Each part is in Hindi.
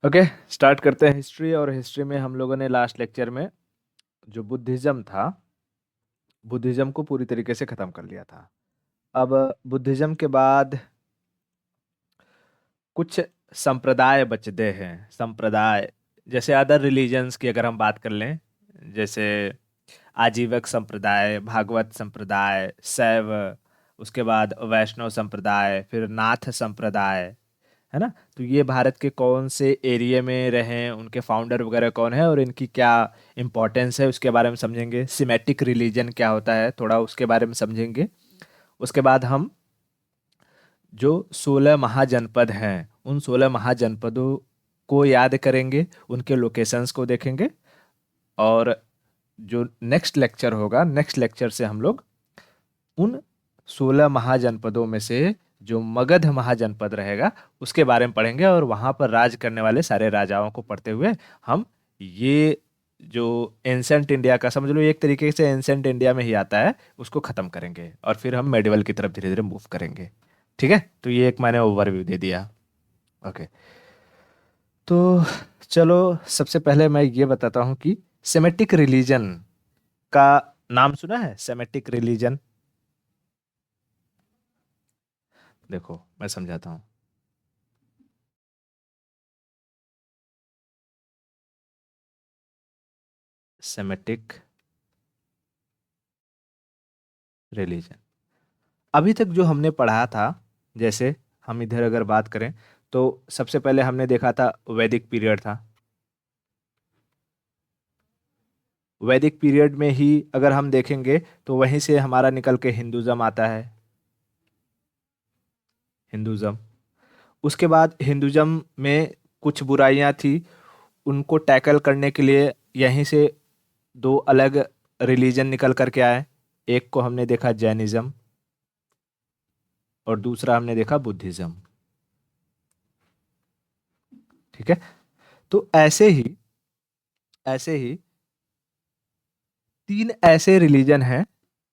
ओके, स्टार्ट करते हैं हिस्ट्री। और हिस्ट्री में हम लोगों ने लास्ट लेक्चर में जो बुद्धिज्म था, बुद्धिज्म को पूरी तरीके से खत्म कर लिया था। अब बुद्धिज्म के बाद कुछ संप्रदाय बचते हैं। संप्रदाय जैसे अदर रिलीजन्स की अगर हम बात कर लें, जैसे आजीवक संप्रदाय, भागवत संप्रदाय, शैव, उसके बाद वैष्णव संप्रदाय, फिर नाथ संप्रदाय, है ना। तो ये भारत के कौन से एरिया में रहे हैं, उनके फाउंडर वगैरह कौन है और इनकी क्या इम्पोर्टेंस है, उसके बारे में समझेंगे। सिमेटिक रिलीजन क्या होता है, थोड़ा उसके बारे में समझेंगे। उसके बाद हम जो 16 महाजनपद हैं, उन 16 महाजनपदों को याद करेंगे, उनके लोकेशंस को देखेंगे। और जो नेक्स्ट लेक्चर होगा, नेक्स्ट लेक्चर से हम लोग उन 16 महाजनपदों में से जो मगध महाजनपद रहेगा उसके बारे में पढ़ेंगे, और वहां पर राज करने वाले सारे राजाओं को पढ़ते हुए हम ये जो एंसेंट इंडिया का, समझ लो एक तरीके से एंसेंट इंडिया में ही आता है, उसको खत्म करेंगे। और फिर हम मेडिवल की तरफ धीरे धीरे मूव करेंगे। ठीक है, तो ये एक मैंने ओवरव्यू दे दिया। ओके, तो चलो सबसे पहले मैं ये बताता हूँ कि सेमेटिक रिलीजन का नाम सुना है। सेमेटिक रिलीजन, देखो मैं समझाता हूँ। सेमेटिक रिलीजन, अभी तक जो हमने पढ़ा था, जैसे हम इधर अगर बात करें तो सबसे पहले हमने देखा था वैदिक पीरियड था। वैदिक पीरियड में ही अगर हम देखेंगे तो वहीं से हमारा निकल के हिंदुज़म आता है। हिंदुज़म, उसके बाद हिंदुज़म में कुछ बुराइयां थी, उनको टैकल करने के लिए यहीं से दो अलग रिलीजन निकल करके आए। एक को हमने देखा जैनिज्म और दूसरा हमने देखा बुद्धिज्म। ठीक है, तो ऐसे ही तीन ऐसे रिलीजन हैं।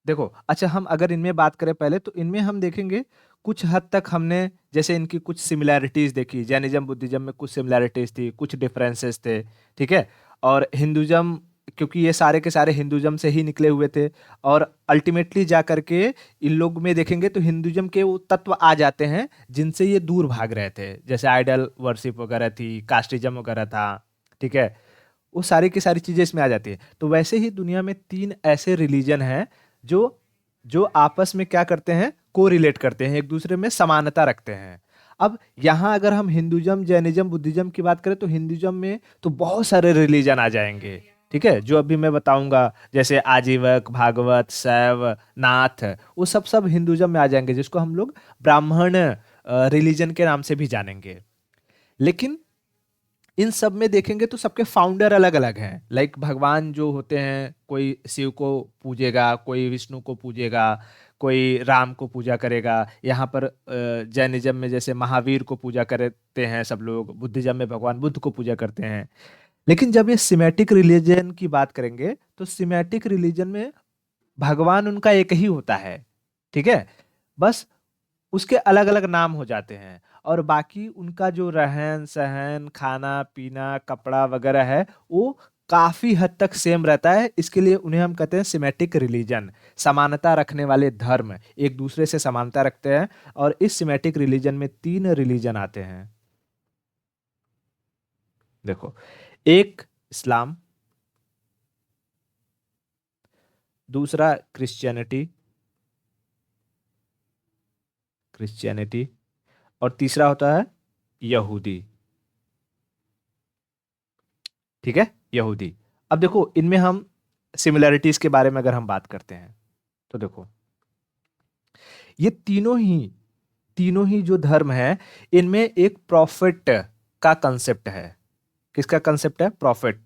देखो, अच्छा हम अगर इनमें बात करें पहले, तो इनमें हम देखेंगे कुछ हद तक हमने जैसे इनकी कुछ सिमिलैरिटीज देखी। जैनिज्म बुद्धिज्म में कुछ सिमिलैरिटीज थी, कुछ डिफरेंसेस थे। ठीक है, और हिंदुज्म, क्योंकि ये सारे के सारे हिंदुज्म से ही निकले हुए थे, और अल्टीमेटली जा करके इन लोग में देखेंगे तो हिंदुज्म के वो तत्व आ जाते हैं जिनसे ये दूर भाग रहे थे, जैसे आइडल वर्शिप वगैरह थी, कास्टिज्म वगैरह था। ठीक है, वो सारी की सारी चीजें इसमें आ जाती है। तो वैसे ही दुनिया में तीन ऐसे रिलीजन हैं जो जो आपस में क्या करते हैं, को रिलेट करते हैं, एक दूसरे में समानता रखते हैं। अब यहाँ अगर हम हिंदुज्म, जैनिज्म, बुद्धिज्म की बात करें तो हिंदुज्म में तो बहुत सारे रिलीजन आ जाएंगे। ठीक है, जो अभी मैं बताऊंगा, जैसे आजीवक, भागवत, शैव, नाथ, वो सब सब हिंदुज्म में आ जाएंगे, जिसको हम लोग ब्राह्मण रिलीजन के नाम से भी जानेंगे। लेकिन इन सब में देखेंगे तो सबके फाउंडर अलग अलग हैं। लाइक भगवान जो होते हैं, कोई शिव को पूजेगा, कोई विष्णु को पूजेगा, कोई राम को पूजा करेगा। यहाँ पर जैनिज्म में जैसे महावीर को पूजा करते हैं सब लोग, बुद्धिज्म में भगवान बुद्ध को पूजा करते हैं। लेकिन जब ये सिमेटिक रिलीजन की बात करेंगे तो सिमेटिक रिलीजन में भगवान उनका एक ही होता है। ठीक है, बस उसके अलग अलग नाम हो जाते हैं, और बाकी उनका जो रहन सहन, खाना पीना, कपड़ा वगैरह है, वो काफी हद तक सेम रहता है। इसके लिए उन्हें हम कहते हैं सिमेटिक रिलीजन, समानता रखने वाले धर्म, एक दूसरे से समानता रखते हैं। और इस सिमेटिक रिलीजन में तीन रिलीजन आते हैं। देखो, एक इस्लाम, दूसरा क्रिश्चियनिटी, क्रिश्चियनिटी, और तीसरा होता है यहूदी। ठीक है, यहूदी। अब देखो, इनमें हम सिमिलरिटीज के बारे में अगर हम बात करते हैं तो देखो, ये तीनों ही जो धर्म है, इनमें एक प्रॉफिट का कंसेप्ट है। किसका कंसेप्ट है? प्रॉफिट,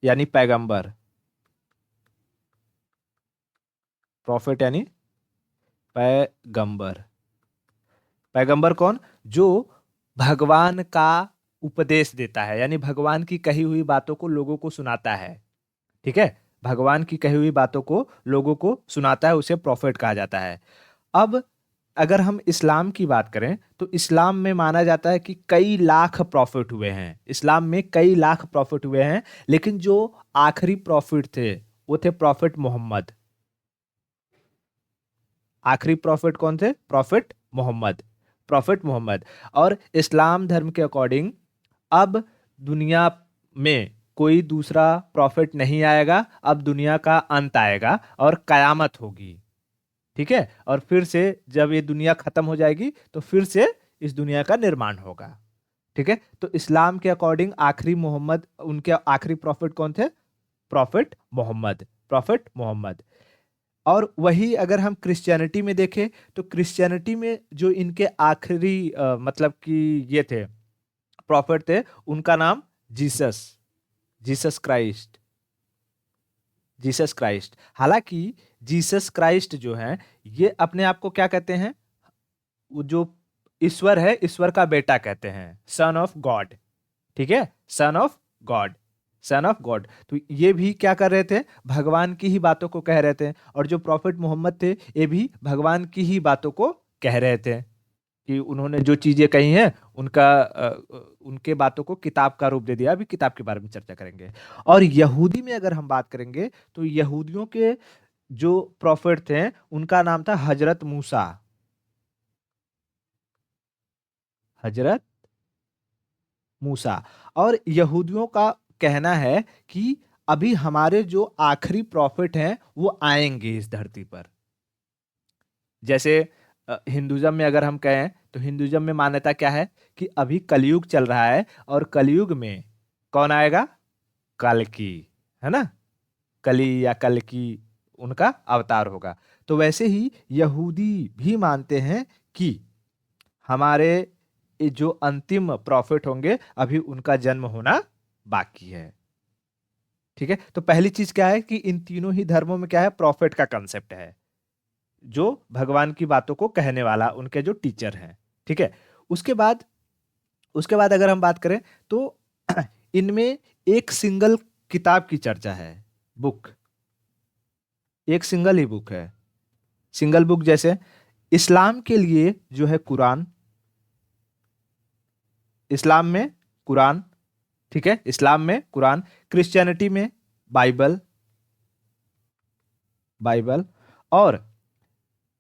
यानी पैगंबर। प्रॉफिट यानी पैगंबर। पैगंबर कौन? जो भगवान का उपदेश देता है, यानी भगवान की कही हुई बातों को लोगों को सुनाता है। ठीक है, भगवान की कही हुई बातों को लोगों को सुनाता है, उसे प्रॉफिट कहा जाता है। अब अगर हम इस्लाम की बात करें तो इस्लाम में माना जाता है कि कई लाख प्रॉफिट हुए हैं, इस्लाम में कई लाख प्रॉफिट हुए हैं, लेकिन जो आखिरी प्रॉफिट थे वो थे प्रॉफिट मोहम्मद। आखिरी प्रॉफिट कौन थे? Prophet Mohammed, prophet Mohammed. और इस्लाम धर्म के अकॉर्डिंग अब दुनिया में कोई दूसरा प्रॉफिट नहीं आएगा, अब दुनिया का अंत आएगा और कयामत होगी। ठीक है, और फिर से जब ये दुनिया खत्म हो जाएगी तो फिर से इस दुनिया का निर्माण होगा। ठीक है, तो इस्लाम के अकॉर्डिंग आखिरी मोहम्मद, उनके आखिरी प्रॉफिट कौन थे? Prophet Mohammed, prophet Mohammed. और वही अगर हम क्रिश्चियनिटी में देखें तो क्रिश्चियनिटी में जो इनके आखिरी मतलब कि ये थे प्रॉफिट थे, उनका नाम Jesus, Jesus Christ, Jesus Christ. हालांकि जीसस क्राइस्ट जो है ये अपने आप को क्या कहते हैं? वो जो ईश्वर है, ईश्वर का बेटा कहते हैं, सन ऑफ गॉड। ठीक है, son of God, son of God. तो ये भी क्या कर रहे थे? भगवान की ही बातों को कह रहे थे। और जो प्रॉफिट मोहम्मद थे ये भी भगवान की ही बातों को कह रहे थे कि उन्होंने जो चीजें कही हैं उनका उनके बातों को किताब का रूप दे दिया। अभी किताब के बारे में चर्चा करेंगे। और यहूदी में अगर हम बात करेंगे तो यहूदियों के जो प्रॉफिट थे उनका नाम था हजरत मूसा, हजरत मूसा। और यहूदियों का कहना है कि अभी हमारे जो आखिरी प्रॉफिट हैं वो आएंगे इस धरती पर। जैसे हिंदुइज्म में अगर हम कहें तो हिंदुइज्म में मान्यता क्या है कि अभी कलयुग चल रहा है और कलयुग में कौन आएगा? कल्कि, है ना? कली या कल्कि उनका अवतार होगा। तो वैसे ही यहूदी भी मानते हैं कि हमारे ये जो अंतिम प्रॉफिट होंगे अभी उनका जन्म होना बाकी है। ठीक है, तो पहली चीज क्या है कि इन तीनों ही धर्मों में क्या है? प्रॉफिट का कंसेप्ट है, जो भगवान की बातों को कहने वाला उनके जो टीचर हैं। ठीक है, उसके बाद, उसके बाद अगर हम बात करें तो इनमें एक सिंगल किताब की चर्चा है, बुक, एक सिंगल ही बुक है, सिंगल बुक। जैसे इस्लाम के लिए जो है कुरान, इस्लाम में कुरान, ठीक है, इस्लाम में कुरान, क्रिश्चियनिटी में बाइबल, बाइबल। और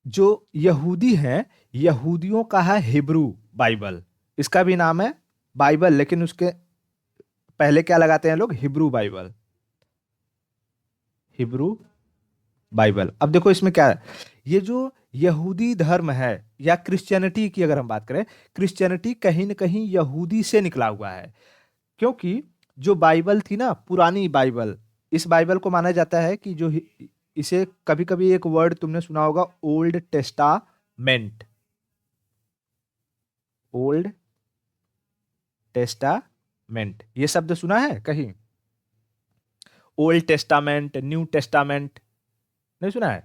जो यहूदी हैं, यहूदियों का है हिब्रू बाइबल, इसका भी नाम है बाइबल, लेकिन उसके पहले क्या लगाते हैं लोग? Hebrew Bible, Hebrew Bible. अब देखो इसमें क्या है, ये जो यहूदी धर्म है या क्रिश्चियनिटी की अगर हम बात करें, क्रिश्चियनिटी कहीं ना कहीं यहूदी से निकला हुआ है। क्योंकि जो बाइबल थी ना, पुरानी बाइबल, इस बाइबल को माना जाता है कि जो इसे कभी कभी एक वर्ड तुमने सुना होगा, ओल्ड टेस्टामेंट, ओल्ड टेस्टामेंट, ये शब्द सुना है कहीं? ओल्ड टेस्टामेंट, न्यू टेस्टामेंट, नहीं सुना है?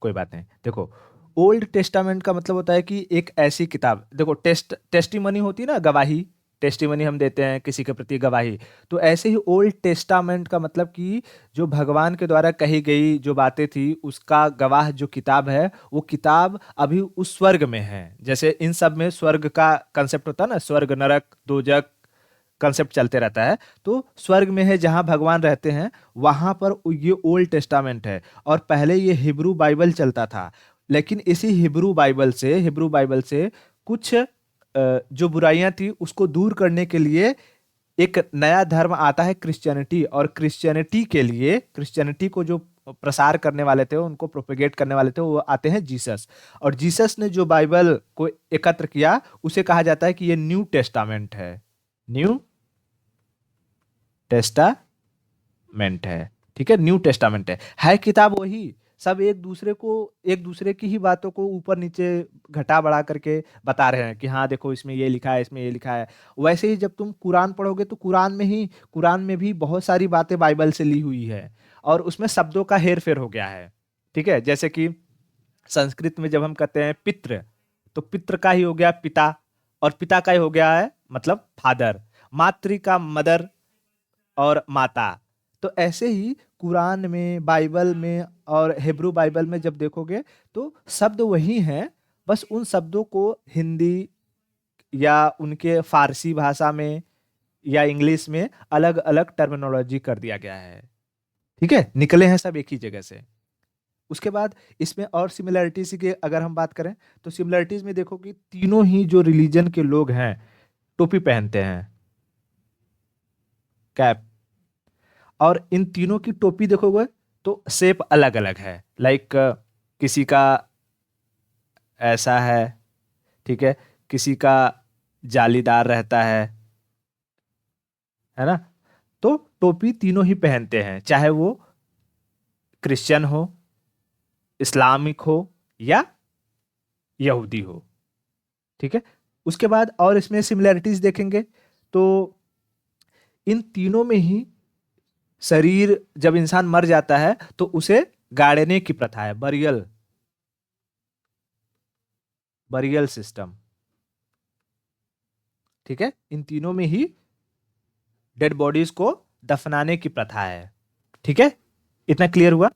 कोई बात नहीं। देखो, ओल्ड टेस्टामेंट का मतलब होता है कि एक ऐसी किताब, देखो टेस्टिमनी होती है ना, गवाही, टेस्टिमनी हम देते हैं किसी के प्रति गवाही। तो ऐसे ही ओल्ड टेस्टामेंट का मतलब कि जो भगवान के द्वारा कही गई जो बातें थी उसका गवाह जो किताब है, वो किताब अभी उस स्वर्ग में है। जैसे इन सब में स्वर्ग का कंसेप्ट होता है ना, स्वर्ग नरक दोजक कंसेप्ट चलते रहता है। तो स्वर्ग में है जहां भगवान रहते हैं, वहां पर ये ओल्ड टेस्टामेंट है। और पहले ये हिब्रू बाइबल चलता था, लेकिन इसी हिब्रू बाइबल से, हिब्रू बाइबल से कुछ जो बुराइयां थी उसको दूर करने के लिए एक नया धर्म आता है, क्रिश्चियनिटी। और क्रिश्चियनिटी के लिए, क्रिश्चियनिटी को जो प्रसार करने वाले थे, उनको प्रोपेगेट करने वाले थे, वो आते हैं जीसस। और जीसस ने जो बाइबल को एकत्र किया उसे कहा जाता है कि ये न्यू टेस्टामेंट है, न्यू टेस्टामेंट है। ठीक है, न्यू टेस्टामेंट है किताब वही, सब एक दूसरे को, एक दूसरे की ही बातों को ऊपर नीचे घटा बढ़ा करके बता रहे हैं कि हाँ देखो इसमें ये लिखा है, इसमें ये लिखा है। वैसे ही जब तुम कुरान पढ़ोगे तो कुरान में ही, कुरान में भी बहुत सारी बातें बाइबल से ली हुई है और उसमें शब्दों का हेर फेर हो गया है। ठीक है, जैसे कि संस्कृत में जब हम कहते हैं पितृ, तो पितृ का ही हो गया पिता, और पिता का ही हो गया है मतलब फादर, मातृ का मदर और माता। तो ऐसे ही कुरान में, बाइबल में और हिब्रू बाइबल में जब देखोगे तो शब्द वही हैं, बस उन शब्दों को हिंदी या उनके फारसी भाषा में या इंग्लिश में अलग अलग टर्मिनोलॉजी कर दिया गया है। ठीक है, निकले हैं सब एक ही जगह से। उसके बाद इसमें और सिमिलरिटीज की अगर हम बात करें तो सिमिलरिटीज में देखो कि तीनों ही जो रिलीजन के लोग हैं टोपी पहनते हैं, कैप। और इन तीनों की टोपी देखोगे तो शेप अलग अलग है। लाइक किसी का ऐसा है, ठीक है, किसी का जालीदार रहता है ना। तो टोपी तीनों ही पहनते हैं, चाहे वो क्रिश्चियन हो, इस्लामिक हो या यहूदी हो। ठीक है, उसके बाद और इसमें सिमिलरिटीज देखेंगे तो इन तीनों में ही शरीर जब इंसान मर जाता है तो उसे गाड़ने की प्रथा है, बरियल बरियल सिस्टम। ठीक है, इन तीनों में ही डेड बॉडीज को दफनाने की प्रथा है। ठीक है, इतना क्लियर हुआ?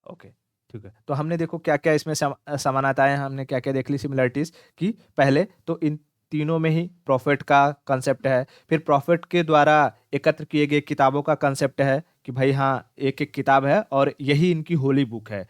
ओके, ठीक है। तो हमने देखो क्या क्या इसमें समानताएं, हमने क्या क्या देख ली सिमिलरिटीज की। पहले तो इन तीनों में ही प्रॉफिट का कंसेप्ट है, फिर प्रॉफिट के द्वारा एकत्र किए गए किताबों का कंसेप्ट है कि भाई हाँ एक एक किताब है और यही इनकी होली बुक है।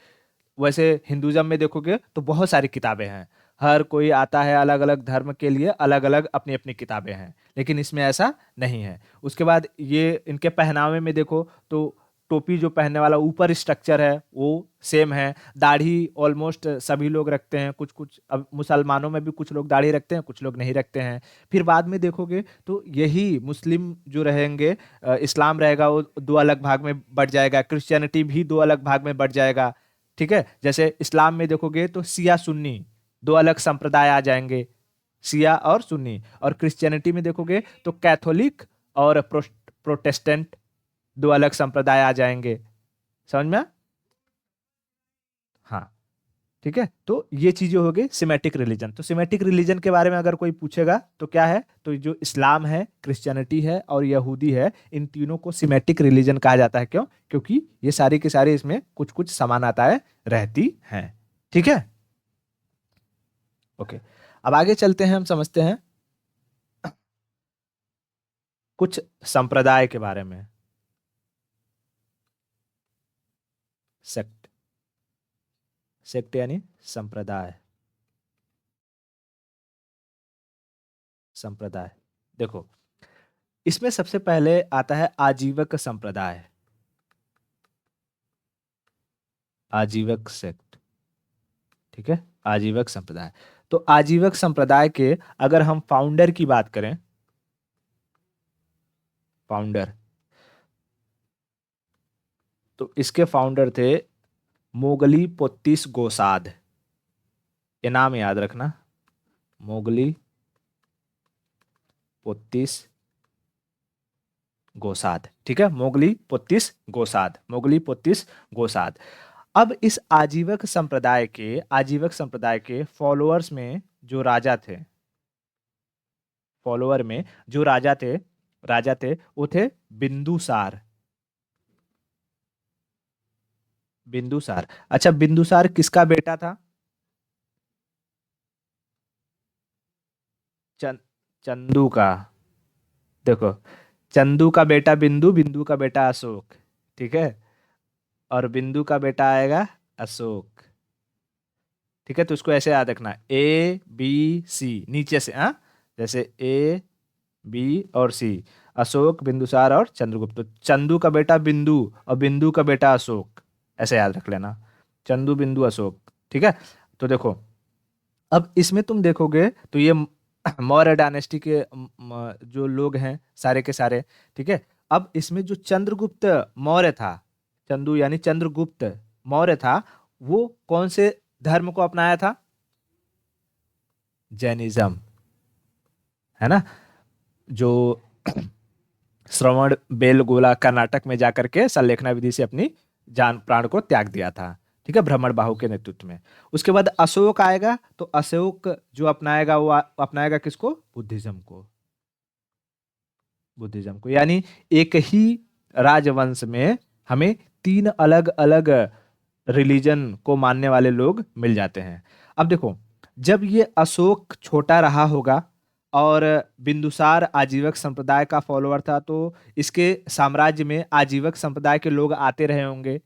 वैसे हिंदुज्म में देखोगे तो बहुत सारी किताबें हैं, हर कोई आता है अलग अलग धर्म के लिए, अलग अलग अपनी अपनी किताबें हैं, लेकिन इसमें ऐसा नहीं है। उसके बाद ये इनके पहनावे में देखो तो टोपी जो पहनने वाला ऊपर स्ट्रक्चर है वो सेम है। दाढ़ी ऑलमोस्ट सभी लोग रखते हैं, कुछ कुछ अब मुसलमानों में भी कुछ लोग दाढ़ी रखते हैं, कुछ लोग नहीं रखते हैं। फिर बाद में देखोगे तो यही मुस्लिम जो रहेंगे, इस्लाम रहेगा वो दो अलग भाग में बढ़ जाएगा, क्रिश्चियनिटी भी दो अलग भाग में बढ़ जाएगा। ठीक है, जैसे इस्लाम में देखोगे तो सिया सुन्नी दो अलग संप्रदाय आ जाएंगे, सिया और सुन्नी। और क्रिश्चियनिटी में देखोगे तो कैथोलिक और प्रोटेस्टेंट दो अलग संप्रदाय आ जाएंगे। समझ में हाँ, ठीक है। तो ये चीजें हो गई सिमेटिक रिलीजन। तो सिमेटिक रिलीजन के बारे में अगर कोई पूछेगा तो क्या है, तो जो इस्लाम है, क्रिश्चियनिटी है और यहूदी है, इन तीनों को सिमेटिक रिलीजन कहा जाता है। क्यों? क्योंकि ये सारी के सारी इसमें कुछ कुछ समानताएं रहती हैं। ठीक है, ओके। अब आगे चलते हैं, हम समझते हैं कुछ संप्रदाय के बारे में। सेक्ट, सेक्ट यानी संप्रदाय। संप्रदाय देखो, इसमें सबसे पहले आता है आजीवक संप्रदाय, आजीवक सेक्ट। ठीक है, आजीवक संप्रदाय। तो आजीवक संप्रदाय के अगर हम फाउंडर की बात करें, फाउंडर, तो इसके फाउंडर थे मोगली पोत्तीस गोसाद। ये नाम याद रखना, मोगली पोत्तीस गोसाद। ठीक है, मोगली पोत्तीस गोसाद, मोगली पोत्तीस गोसाद। अब इस आजीवक संप्रदाय के फॉलोअर्स में जो राजा थे, फॉलोअर में जो राजा थे वो थे बिंदुसार। बिंदुसार, अच्छा बिंदुसार किसका बेटा था? चन, चंदू का। देखो, चंदू का बेटा बिंदु, बिंदु का बेटा अशोक। ठीक है, और बिंदु का बेटा आएगा अशोक। ठीक है, तो उसको ऐसे याद रखना, A B C नीचे से, हाँ, जैसे A B और C, अशोक, बिंदुसार और चंद्रगुप्त। तो चंदू का बेटा बिंदु और बिंदु का बेटा अशोक, ऐसे याद रख लेना, चंदू बिंदु अशोक। ठीक है, तो देखो अब इसमें तुम देखोगे तो ये मौर्य डायनेस्टी के जो लोग हैं सारे के सारे। ठीक है, अब इसमें जो चंद्रगुप्त मौर्य था, चंदू यानी चंद्रगुप्त मौर्य था, वो कौन से धर्म को अपनाया था? जैनिज्म, है ना। जो श्रवण बेलगोला कर्नाटक में जाकर के सल्लेखना विधि से अपनी जान प्राण को त्याग दिया था। ठीक है, भ्रमण बाहु के नेतृत्व में। उसके बाद अशोक आएगा, तो अशोक जो अपनाएगा वो अपनाएगा किसको? बुद्धिज्म को। बुद्धिज्म को, यानी एक ही राजवंश में हमें तीन अलग अलग रिलीजन को मानने वाले लोग मिल जाते हैं। अब देखो, जब ये अशोक छोटा रहा होगा और बिंदुसार आजीवक संप्रदाय का फॉलोअर था, तो इसके साम्राज्य में आजीवक संप्रदाय के लोग आते रहे होंगे,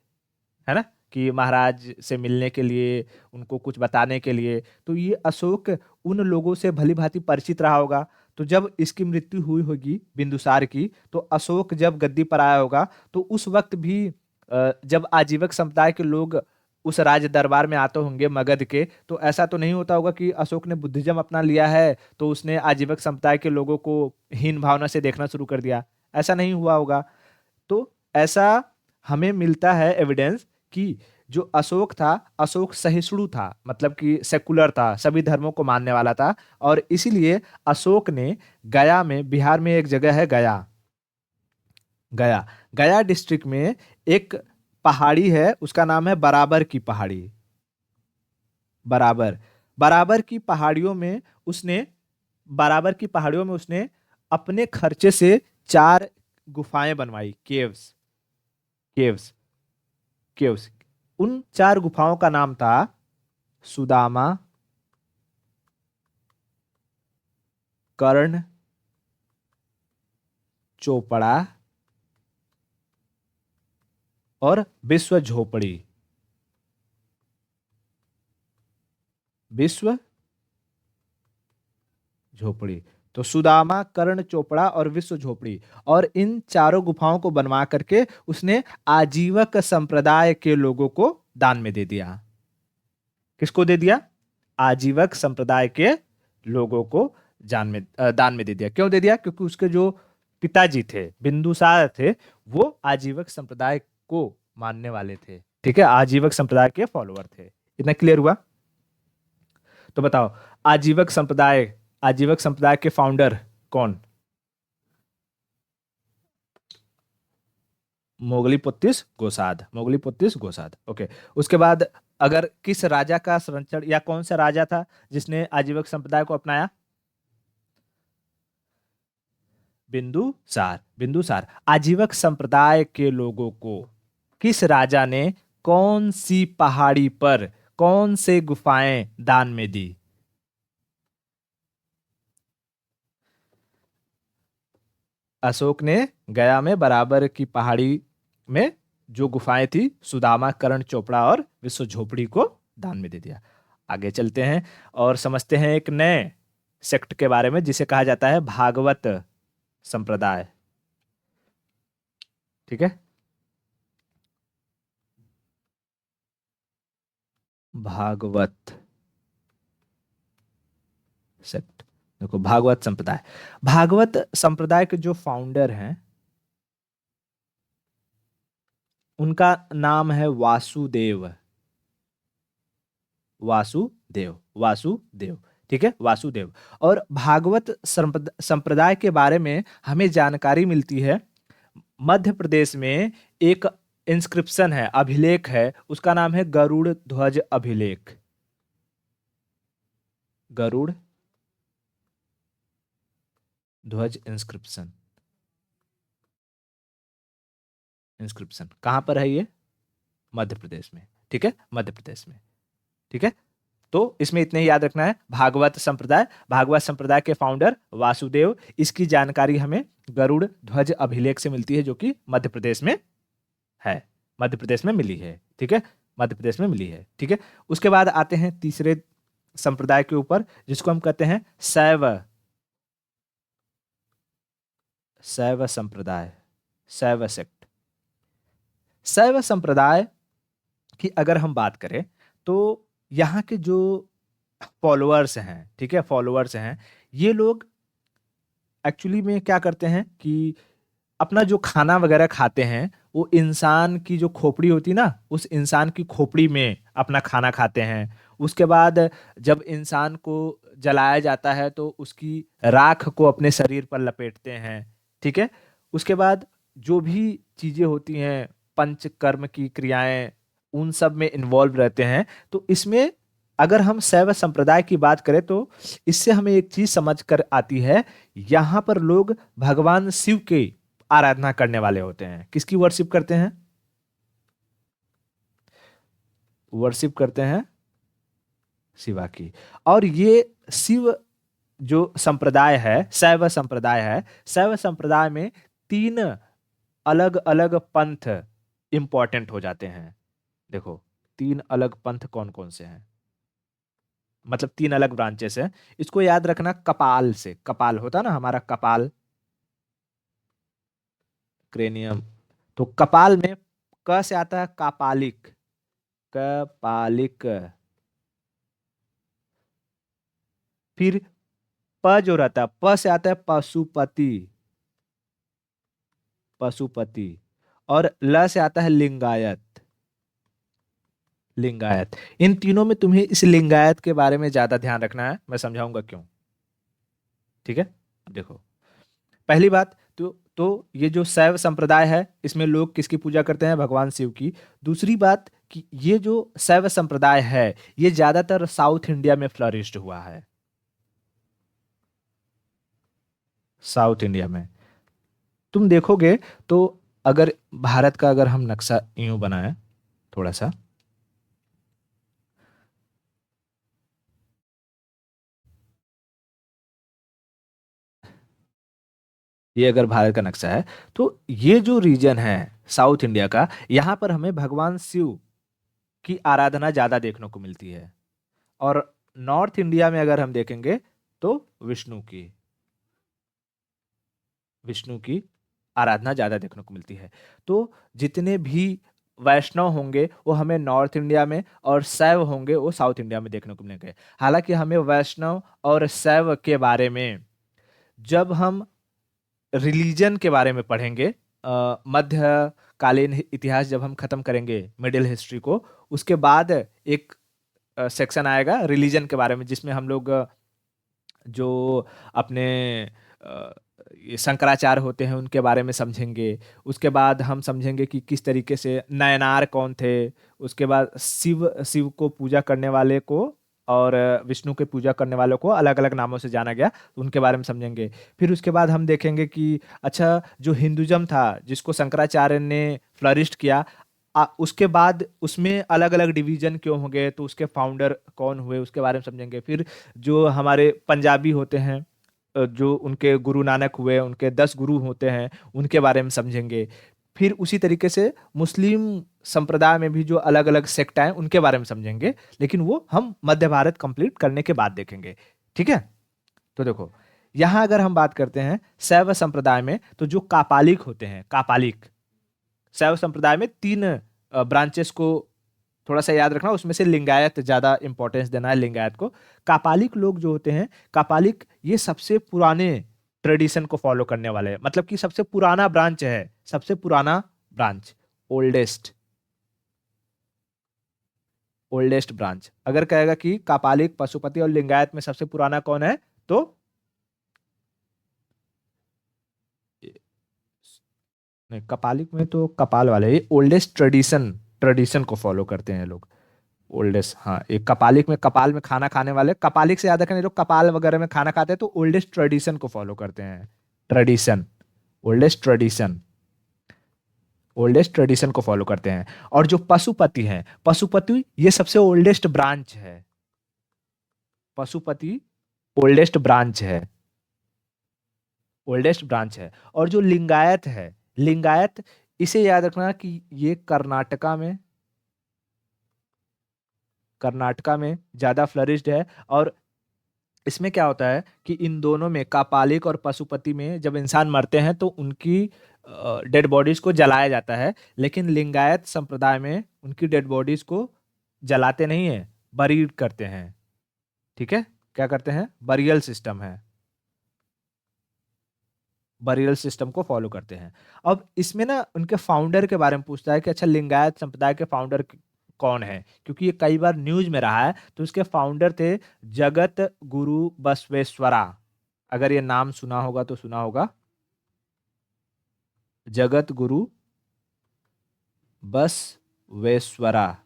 है ना, कि महाराज से मिलने के लिए, उनको कुछ बताने के लिए। तो ये अशोक उन लोगों से भली भांति परिचित रहा होगा। तो जब इसकी मृत्यु हुई होगी बिंदुसार की, तो अशोक जब गद्दी पर आया होगा, तो उस वक्त भी जब आजीवक संप्रदाय के लोग उस राज दरबार में आते होंगे मगध के, तो ऐसा तो नहीं होता होगा कि अशोक ने बुद्धिज्म अपना लिया है तो उसने आजीवक संप्रदाय के लोगों को हीन भावना से देखना शुरू कर दिया। ऐसा नहीं हुआ होगा। तो ऐसा हमें मिलता है एविडेंस कि जो अशोक था, अशोक सहिष्णु था, मतलब कि सेकुलर था, सभी धर्मों को मानने वाला था। और इसीलिए अशोक ने गया में, बिहार में एक जगह है गया, गया गया डिस्ट्रिक्ट में एक पहाड़ी है, उसका नाम है बराबर की पहाड़ी। बराबर बराबर की पहाड़ियों में उसने बराबर की पहाड़ियों में उसने अपने खर्चे से 4 गुफाएं बनवाई, केव्स। केव्स केव्स उन 4 गुफाओं का नाम था सुदामा, कर्ण, चोपड़ा और विश्व झोपड़ी। विश्व झोपड़ी। तो सुदामा, कर्ण, चोपड़ा और विश्व झोपड़ी, और इन चारों गुफाओं को बनवा करके उसने आजीवक संप्रदाय के लोगों को दान में दे दिया। किसको दे दिया? आजीवक संप्रदाय के लोगों को दान में दे दिया। क्यों दे दिया? क्योंकि उसके जो पिताजी थे, बिंदुसार थे, वो आजीवक संप्रदाय को मानने वाले थे। ठीक है, आजीवक संप्रदाय के फॉलोअर थे। इतना क्लियर हुआ? तो बताओ, आजीवक संप्रदाय के फाउंडर कौन? मोगलीपुत्तिस गोसाद। मोगलीपुत्तिस गोसाद, ओके। उसके बाद अगर किस राजा का संरक्षण, या कौन सा राजा था जिसने आजीवक संप्रदाय को अपनाया? बिंदुसार। बिंदुसार। आजीवक संप्रदाय के लोगों को किस राजा ने कौन सी पहाड़ी पर कौन से गुफाएं दान में दी? अशोक ने गया में बराबर की पहाड़ी में जो गुफाएं थी, सुदामा, कर्ण, चोपड़ा और विश्व झोपड़ी को दान में दे दिया। आगे चलते हैं और समझते हैं एक नए सेक्ट के बारे में, जिसे कहा जाता है भागवत संप्रदाय। ठीक है, भागवत सेक्ट। देखो, भागवत संप्रदाय, भागवत संप्रदाय के जो फाउंडर हैं उनका नाम है वासुदेव। वासुदेव, वासुदेव। ठीक है, वासुदेव। और भागवत संप्रदाय के बारे में हमें जानकारी मिलती है। मध्य प्रदेश में एक इंस्क्रिप्शन है, अभिलेख है, उसका नाम है गरुड़ ध्वज अभिलेख। गरुड़ ध्वज इंस्क्रिप्शन। इंस्क्रिप्शन कहां पर है ये? मध्य प्रदेश में। ठीक है, मध्य प्रदेश में। ठीक है, तो इसमें इतने ही याद रखना है। भागवत संप्रदाय के फाउंडर वासुदेव, इसकी जानकारी हमें गरुड़ ध्वज अभिलेख से मिलती है, जो कि मध्य प्रदेश में है, मध्य प्रदेश में मिली है। ठीक है, मध्य प्रदेश में मिली है। ठीक है, उसके बाद आते हैं तीसरे संप्रदाय के ऊपर, जिसको हम कहते हैं शैव। शैव संप्रदाय, शैव सेक्ट। शैव संप्रदाय की अगर हम बात करें, तो यहाँ के जो फॉलोअर्स हैं, ठीक है, फॉलोअर्स हैं, ये लोग एक्चुअली में क्या करते हैं कि अपना जो खाना वगैरह खाते हैं, वो इंसान की जो खोपड़ी होती है ना, उस इंसान की खोपड़ी में अपना खाना खाते हैं। उसके बाद जब इंसान को जलाया जाता है, तो उसकी राख को अपने शरीर पर लपेटते हैं। ठीक है, उसके बाद जो भी चीजें होती हैं, पंच कर्म की क्रियाएं, उन सब में इन्वॉल्व रहते हैं। तो इसमें अगर हम शैव संप्रदाय की बात करें, तो इससे हमें एक चीज समझ कर आती है, यहाँ पर लोग भगवान शिव के आराधना करने वाले होते हैं। किसकी वर्शिप करते हैं? वर्शिप करते हैं शिवा की। और ये शिव जो संप्रदाय है, शैव संप्रदाय है, शैव संप्रदाय में तीन अलग अलग पंथ इंपॉर्टेंट हो जाते हैं। देखो, तीन अलग पंथ कौन कौन से हैं, मतलब तीन अलग ब्रांचेस हैं। इसको याद रखना, कपाल से, कपाल होता ना हमारा, कपाल, क्रेनियम। तो कपाल में क से आता है कापालिक, कपालिक। फिर प जो रहता है, प से आता है पशुपति, पशुपति। और ल से आता है लिंगायत, लिंगायत। इन तीनों में तुम्हें इस लिंगायत के बारे में ज्यादा ध्यान रखना है, मैं समझाऊंगा क्यों। ठीक है, देखो, पहली बात तो ये जो शैव संप्रदाय है, इसमें लोग किसकी पूजा करते हैं, भगवान शिव की। दूसरी बात कि ये जो शैव संप्रदाय है, ये ज्यादातर साउथ इंडिया में फ्लरिश्ड हुआ है, साउथ इंडिया में। तुम देखोगे तो, अगर भारत का अगर हम नक्शा यूं बनाएं थोड़ा सा, ये अगर भारत का नक्शा है, तो ये जो रीजन है साउथ इंडिया का, यहाँ पर हमें भगवान शिव की आराधना ज्यादा देखने को मिलती है। और नॉर्थ इंडिया में अगर हम देखेंगे तो विष्णु की, विष्णु की आराधना ज्यादा देखने को मिलती है। तो जितने भी वैष्णव होंगे वो हमें नॉर्थ इंडिया में, और शैव होंगे वो साउथ इंडिया में देखने को मिलेंगे। हालांकि हमें वैष्णव और शैव के बारे में जब हम रिलीजन के बारे में पढ़ेंगे, मध्यकालीन इतिहास जब हम खत्म करेंगे, मिडिल हिस्ट्री को, उसके बाद एक सेक्शन आएगा रिलीजन के बारे में, जिसमें हम लोग जो अपने अ, ये शंकराचार्य होते हैं उनके बारे में समझेंगे। उसके बाद हम समझेंगे कि किस तरीके से नयनार कौन थे। उसके बाद शिव, शिव को पूजा करने वाले को और विष्णु के पूजा करने वालों को अलग अलग नामों से जाना गया, तो उनके बारे में समझेंगे। फिर उसके बाद हम देखेंगे कि अच्छा, जो हिंदुज्म था जिसको शंकराचार्य ने फ्लरिश्ड किया, उसके बाद उसमें अलग अलग डिवीजन क्यों हो गए, तो उसके फाउंडर कौन हुए उसके बारे में समझेंगे। फिर जो हमारे पंजाबी होते हैं, जो उनके गुरु नानक हुए, उनके 10 गुरु होते हैं, उनके बारे में समझेंगे। फिर उसी तरीके से मुस्लिम संप्रदाय में भी जो अलग अलग सेक्ट हैं उनके बारे में समझेंगे, लेकिन वो हम मध्य भारत कंप्लीट करने के बाद देखेंगे। ठीक है, तो देखो, यहाँ अगर हम बात करते हैं शैव संप्रदाय में, तो जो कापालिक होते हैं, कापालिक, शैव संप्रदाय में तीन ब्रांचेस को थोड़ा सा याद रखना, उसमें से लिंगायत ज्यादा इंपॉर्टेंस देना है, लिंगायत को। कापालिक लोग जो होते हैं, कापालिक ये सबसे पुराने ट्रेडिशन को फॉलो करने वाले हैं, मतलब कि सबसे पुराना ब्रांच है, सबसे पुराना ब्रांच, ओल्डेस्ट, ओल्डेस्ट ब्रांच। अगर कहेगा कि कापालिक, पशुपति और लिंगायत में सबसे पुराना कौन है, तो नहीं, कपालिक में तो कपाल वाले, ये ओल्डेस्ट ट्रेडिशन, ट्रेडिशन को फॉलो करते हैं लोग, ओल्डेस्ट। हाँ, एक कपालिक में, कपाल में खाना खाने वाले, कपालिक से याद रखना, जो कपाल वगैरह में खाना खाते हैं तो ओल्डेस्ट ट्रेडिशन को फॉलो करते हैं, tradition, oldest tradition, oldest tradition को फॉलो करते हैं। और जो पशुपति हैं, पशुपति ये सबसे ओल्डेस्ट ब्रांच है, पशुपति ओल्डेस्ट ब्रांच है, ओल्डेस्ट ब्रांच है। और जो लिंगायत है, लिंगायत, इसे याद रखना कि ये कर्नाटका में, कर्नाटका में ज्यादा फ्लरिश्ड है। और इसमें क्या होता है कि इन दोनों में, कापालिक और पशुपति में, जब इंसान मरते हैं तो उनकी डेड बॉडीज को जलाया जाता है। लेकिन लिंगायत संप्रदाय में उनकी डेड बॉडीज को जलाते नहीं है, बरीड करते हैं। ठीक है, क्या करते हैं, बरियल सिस्टम है, बरियल सिस्टम को फॉलो करते हैं। अब इसमें ना उनके फाउंडर के बारे में पूछता है कि अच्छा, लिंगायत संप्रदाय के फाउंडर कौन है, क्योंकि ये कई बार न्यूज में रहा है। तो इसके फाउंडर थे जगत गुरु बसवेश्वरा। अगर ये नाम सुना होगा तो सुना होगा, जगत गुरु बसवेश्वरा,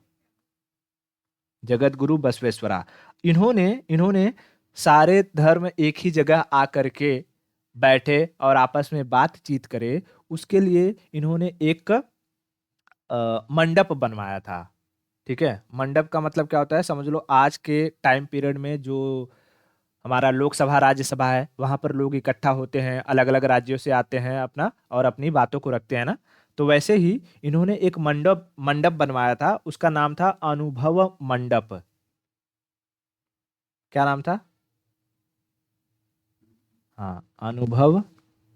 जगत गुरु बसवेश्वरा। इन्होंने इन्होंने सारे धर्म एक ही जगह आकर के बैठे और आपस में बातचीत करे, उसके लिए इन्होंने एक मंडप बनवाया था। ठीक है। मंडप का मतलब क्या होता है, समझ लो आज के टाइम पीरियड में जो हमारा लोकसभा राज्यसभा है वहां पर लोग इकट्ठा होते हैं, अलग अलग राज्यों से आते हैं अपना और अपनी बातों को रखते हैं ना। तो वैसे ही इन्होंने एक मंडप मंडप बनवाया था, उसका नाम था अनुभव मंडप। क्या नाम था? हाँ, अनुभव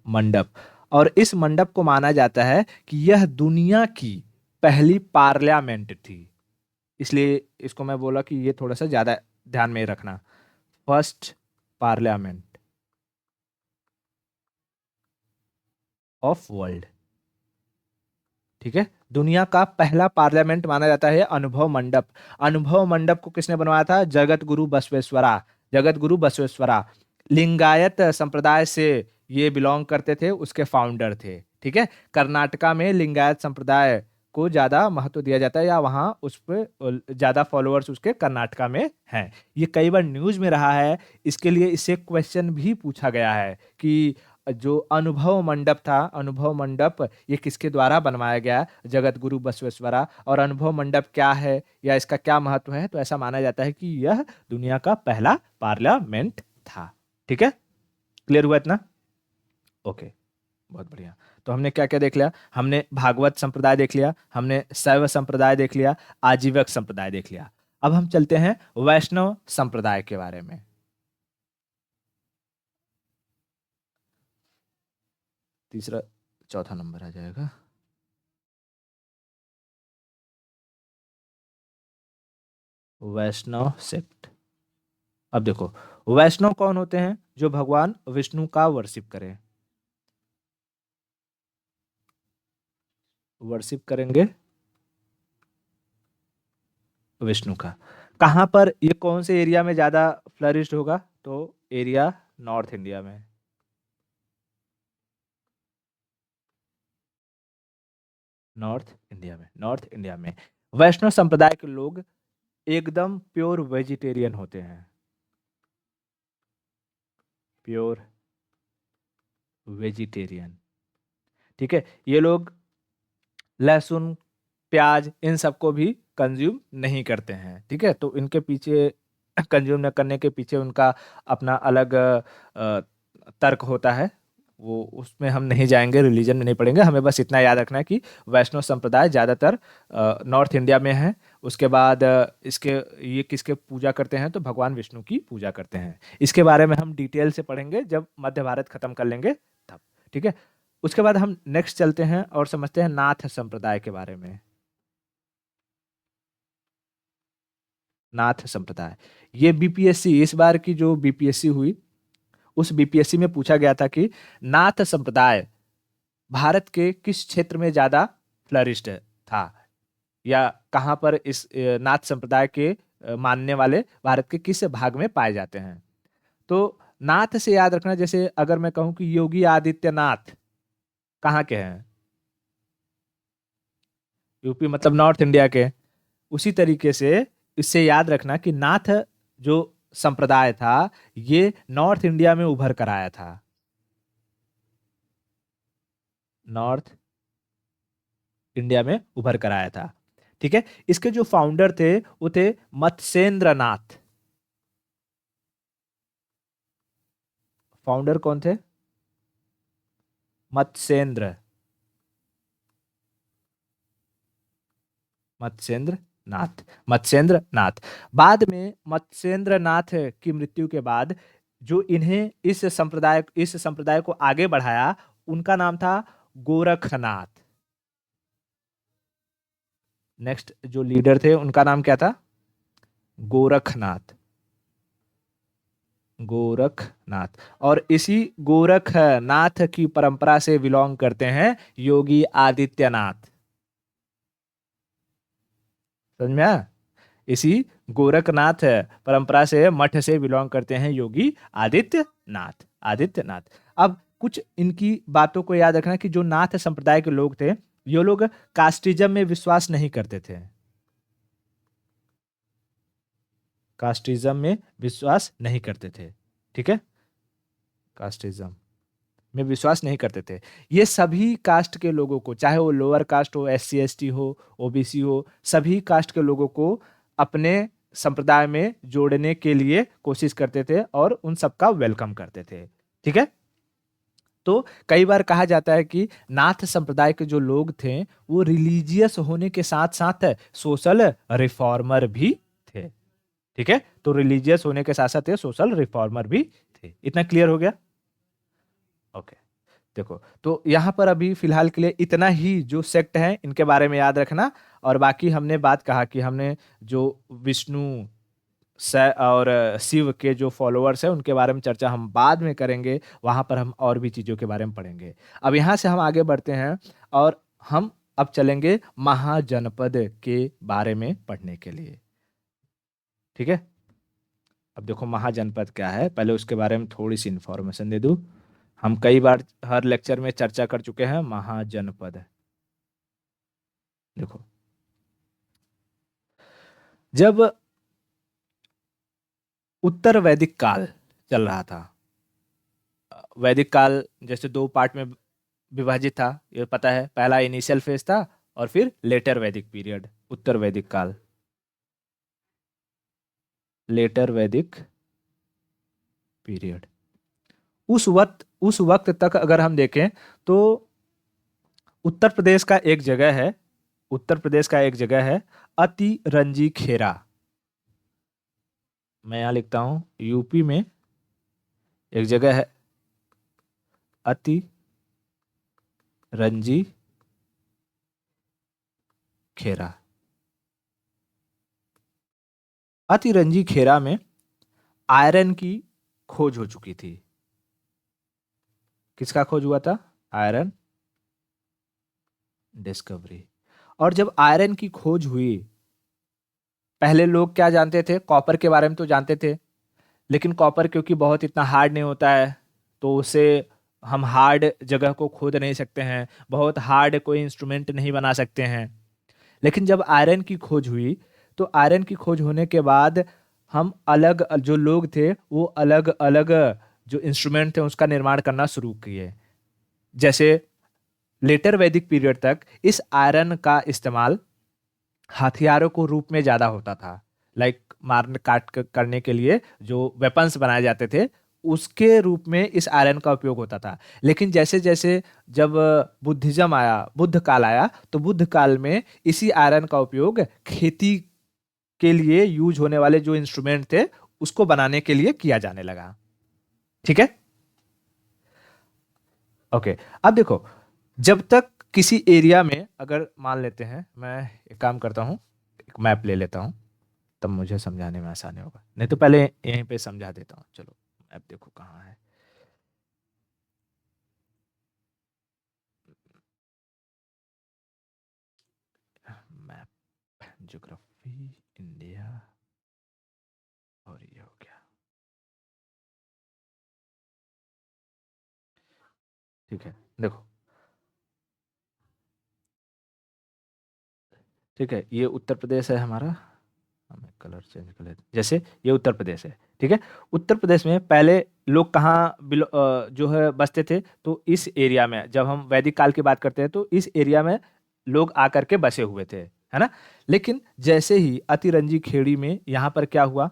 मंडप। और इस मंडप को माना जाता है कि यह दुनिया की पहली पार्लियामेंट थी। इसलिए इसको मैं बोला कि ये थोड़ा सा ज्यादा ध्यान में रखना। First parliament of world. ठीक है, दुनिया का पहला पार्लियामेंट माना जाता है अनुभव मंडप। अनुभव मंडप को किसने बनवाया था? जगत गुरु बसवेश्वरा। जगत गुरु बसवेश्वरा लिंगायत संप्रदाय से ये बिलोंग करते थे, उसके फाउंडर थे। ठीक है, कर्नाटका में लिंगायत संप्रदाय को ज्यादा महत्व दिया जाता है, या वहाँ उस पर ज्यादा फॉलोअर्स उसके कर्नाटका में हैं। ये कई बार न्यूज में रहा है, इसके लिए इससे क्वेश्चन भी पूछा गया है कि जो अनुभव मंडप था, अनुभव मंडप ये किसके द्वारा बनवाया गया? जगत गुरु बसवेश्वरा। और अनुभव मंडप क्या है या इसका क्या महत्व है? तो ऐसा माना जाता है कि यह दुनिया का पहला पार्लियामेंट था। ठीक है, क्लियर हुआ इतना? ओके, बहुत बढ़िया। तो हमने क्या क्या देख लिया? हमने भागवत संप्रदाय देख लिया, हमने शैव संप्रदाय देख लिया, आजीवक संप्रदाय देख लिया। अब हम चलते हैं वैष्णव संप्रदाय के बारे में। तीसरा चौथा नंबर आ जाएगा, वैष्णव सेक्ट। अब देखो, वैष्णव कौन होते हैं? जो भगवान विष्णु का वर्शिप करें, वर्शिप करेंगे विष्णु का। कहाँ पर, ये कौन से एरिया में ज्यादा फ्लरिश्ड होगा? तो एरिया नॉर्थ इंडिया में। नॉर्थ इंडिया में वैष्णव संप्रदाय के लोग एकदम प्योर वेजिटेरियन होते हैं। Pure vegetarian. ठीक है, ये लोग लहसुन, प्याज इन सबको भी कंज्यूम नहीं करते हैं। ठीक है, तो इनके पीछे कंज्यूम न करने के पीछे उनका अपना अलग तर्क होता है। वो उसमें हम नहीं जाएंगे, रिलीजन में नहीं पढ़ेंगे, हमें बस इतना याद रखना है कि वैष्णव संप्रदाय ज़्यादातर नॉर्थ इंडिया में है। उसके बाद इसके ये किसके पूजा करते हैं? तो भगवान विष्णु की पूजा करते हैं। इसके बारे में हम डिटेल से पढ़ेंगे जब मध्य भारत खत्म कर लेंगे तब। ठीक है, उसके बाद हम नेक्स्ट चलते हैं और समझते हैं नाथ संप्रदाय के बारे में। नाथ संप्रदाय, ये बीपीएससी, इस बार की जो बीपीएससी हुई उस बीपीएससी में पूछा गया था कि नाथ संप्रदाय भारत के किस क्षेत्र में ज्यादा फ्लरिश्ड था, या कहाँ पर इस नाथ संप्रदाय के मानने वाले भारत के किस भाग में पाए जाते हैं। तो नाथ से याद रखना, जैसे अगर मैं कहूँ कि योगी आदित्यनाथ कहाँ के हैं? यूपी मतलब नॉर्थ इंडिया के। उसी तरीके से इससे याद रखना कि नाथ जो संप्रदाय था ये नॉर्थ इंडिया में उभर कर आया था। नॉर्थ इंडिया में उभर कर आया था। ठीक है, इसके जो फाउंडर थे वो थे मत्स्येंद्र नाथ। फाउंडर कौन थे? मत्स्येंद्र, मत्स्येंद्र नाथ, मत्स्येंद्र नाथ। बाद में मत्स्येंद्र नाथ की मृत्यु के बाद जो इन्हें इस संप्रदाय को आगे बढ़ाया उनका नाम था गोरखनाथ। नेक्स्ट जो लीडर थे उनका नाम क्या था? गोरखनाथ। गोरखनाथ। और इसी गोरखनाथ की परंपरा से बिलोंग करते हैं योगी आदित्यनाथ। समझ में आया? इसी गोरखनाथ परंपरा से, मठ से बिलोंग करते हैं योगी आदित्यनाथ। आदित्यनाथ। अब कुछ इनकी बातों को याद रखना कि जो नाथ संप्रदाय के लोग थे ये लोग कास्टिज्म में विश्वास नहीं करते थे। कास्टिज्म में विश्वास नहीं करते थे। ठीक है, कास्टिज्म में विश्वास नहीं करते थे। ये सभी कास्ट के लोगों को, चाहे वो लोअर कास्ट हो, SC ST हो, OBC हो, सभी कास्ट के लोगों को अपने संप्रदाय में जोड़ने के लिए कोशिश करते थे और उन सबका वेलकम करते थे। ठीक है। तो कई बार कहा जाता है कि नाथ संप्रदाय के जो लोग थे वो रिलीजियस होने के साथ साथ सोशल रिफॉर्मर भी थे। ठीक है। तो रिलीजियस होने के साथ साथ ये सोशल रिफॉर्मर भी थे। इतना क्लियर हो गया? ओके। देखो, तो यहाँ पर अभी फिलहाल के लिए इतना ही जो सेक्ट है इनके बारे में याद रखना। और बाकी हमने बात कहा कि हमने जो विष्णु और शिव के जो फॉलोअर्स हैं उनके बारे में चर्चा हम बाद में करेंगे। वहां पर हम और भी चीजों के बारे में पढ़ेंगे। अब यहाँ से हम आगे बढ़ते हैं और हम अब चलेंगे महाजनपद के बारे में पढ़ने के लिए। ठीक है। अब देखो महाजनपद क्या है, पहले उसके बारे में थोड़ी सी इंफॉर्मेशन दे दूं। हम कई बार हर लेक्चर में चर्चा कर चुके हैं महाजनपद। देखो, जब उत्तर वैदिक काल चल रहा था, वैदिक काल जैसे दो पार्ट में विभाजित था, ये पता है। पहला इनिशियल फेज था और फिर लेटर वैदिक पीरियड, उत्तर वैदिक काल, लेटर वैदिक पीरियड। उस वक्त तक अगर हम देखें तो उत्तर प्रदेश का एक जगह है, उत्तर प्रदेश का एक जगह है अतिरंजी खेरा। मैं यहां लिखता हूं, यूपी में एक जगह है अति रंजी खेरा। अतिरंजी खेरा में आयरन की खोज हो चुकी थी। किसका खोज हुआ था? Iron discovery. और जब आयरन की खोज हुई, पहले लोग क्या जानते थे? कॉपर के बारे में तो जानते थे, लेकिन कॉपर क्योंकि बहुत इतना हार्ड नहीं होता है तो उसे हम हार्ड जगह को खोद नहीं सकते हैं, बहुत हार्ड कोई इंस्ट्रूमेंट नहीं बना सकते हैं। लेकिन जब आयरन की खोज हुई तो आयरन की खोज होने के बाद हम अलग जो लोग थे वो अलग अलग जो इंस्ट्रूमेंट थे उसका निर्माण करना शुरू किए। जैसे लेटर वैदिक पीरियड तक इस आयरन का इस्तेमाल हथियारों को रूप में ज्यादा होता था। लाइक मारने काट करने के लिए जो वेपन्स बनाए जाते थे उसके रूप में इस आयरन का उपयोग होता था। लेकिन जैसे जैसे जब बुद्धिज्म आया, बुद्ध काल आया, तो बुद्ध काल में इसी आयरन का उपयोग खेती के लिए यूज होने वाले जो इंस्ट्रूमेंट थे उसको बनाने के लिए किया जाने लगा। ठीक है। ओके। अब देखो, जब तक किसी एरिया में, अगर मान लेते हैं, मैं एक काम करता हूँ, एक मैप ले लेता हूँ, तब मुझे समझाने में आसानी होगा। नहीं तो पहले यहीं पे समझा देता हूँ। चलो, मैप देखो कहाँ है। मैप, ज्योग्राफी, इंडिया, और ये हो गया। ठीक है। देखो, ठीक है, ये उत्तर प्रदेश है हमारा। हमें कलर चेंज कर लेते हैं। जैसे ये उत्तर प्रदेश है। ठीक है। उत्तर प्रदेश में पहले लोग कहाँ जो है बसते थे? तो इस एरिया में, जब हम वैदिक काल की बात करते हैं तो इस एरिया में लोग आकर के बसे हुए थे, है ना। लेकिन जैसे ही अतिरंजी खेड़ी में यहाँ पर क्या हुआ,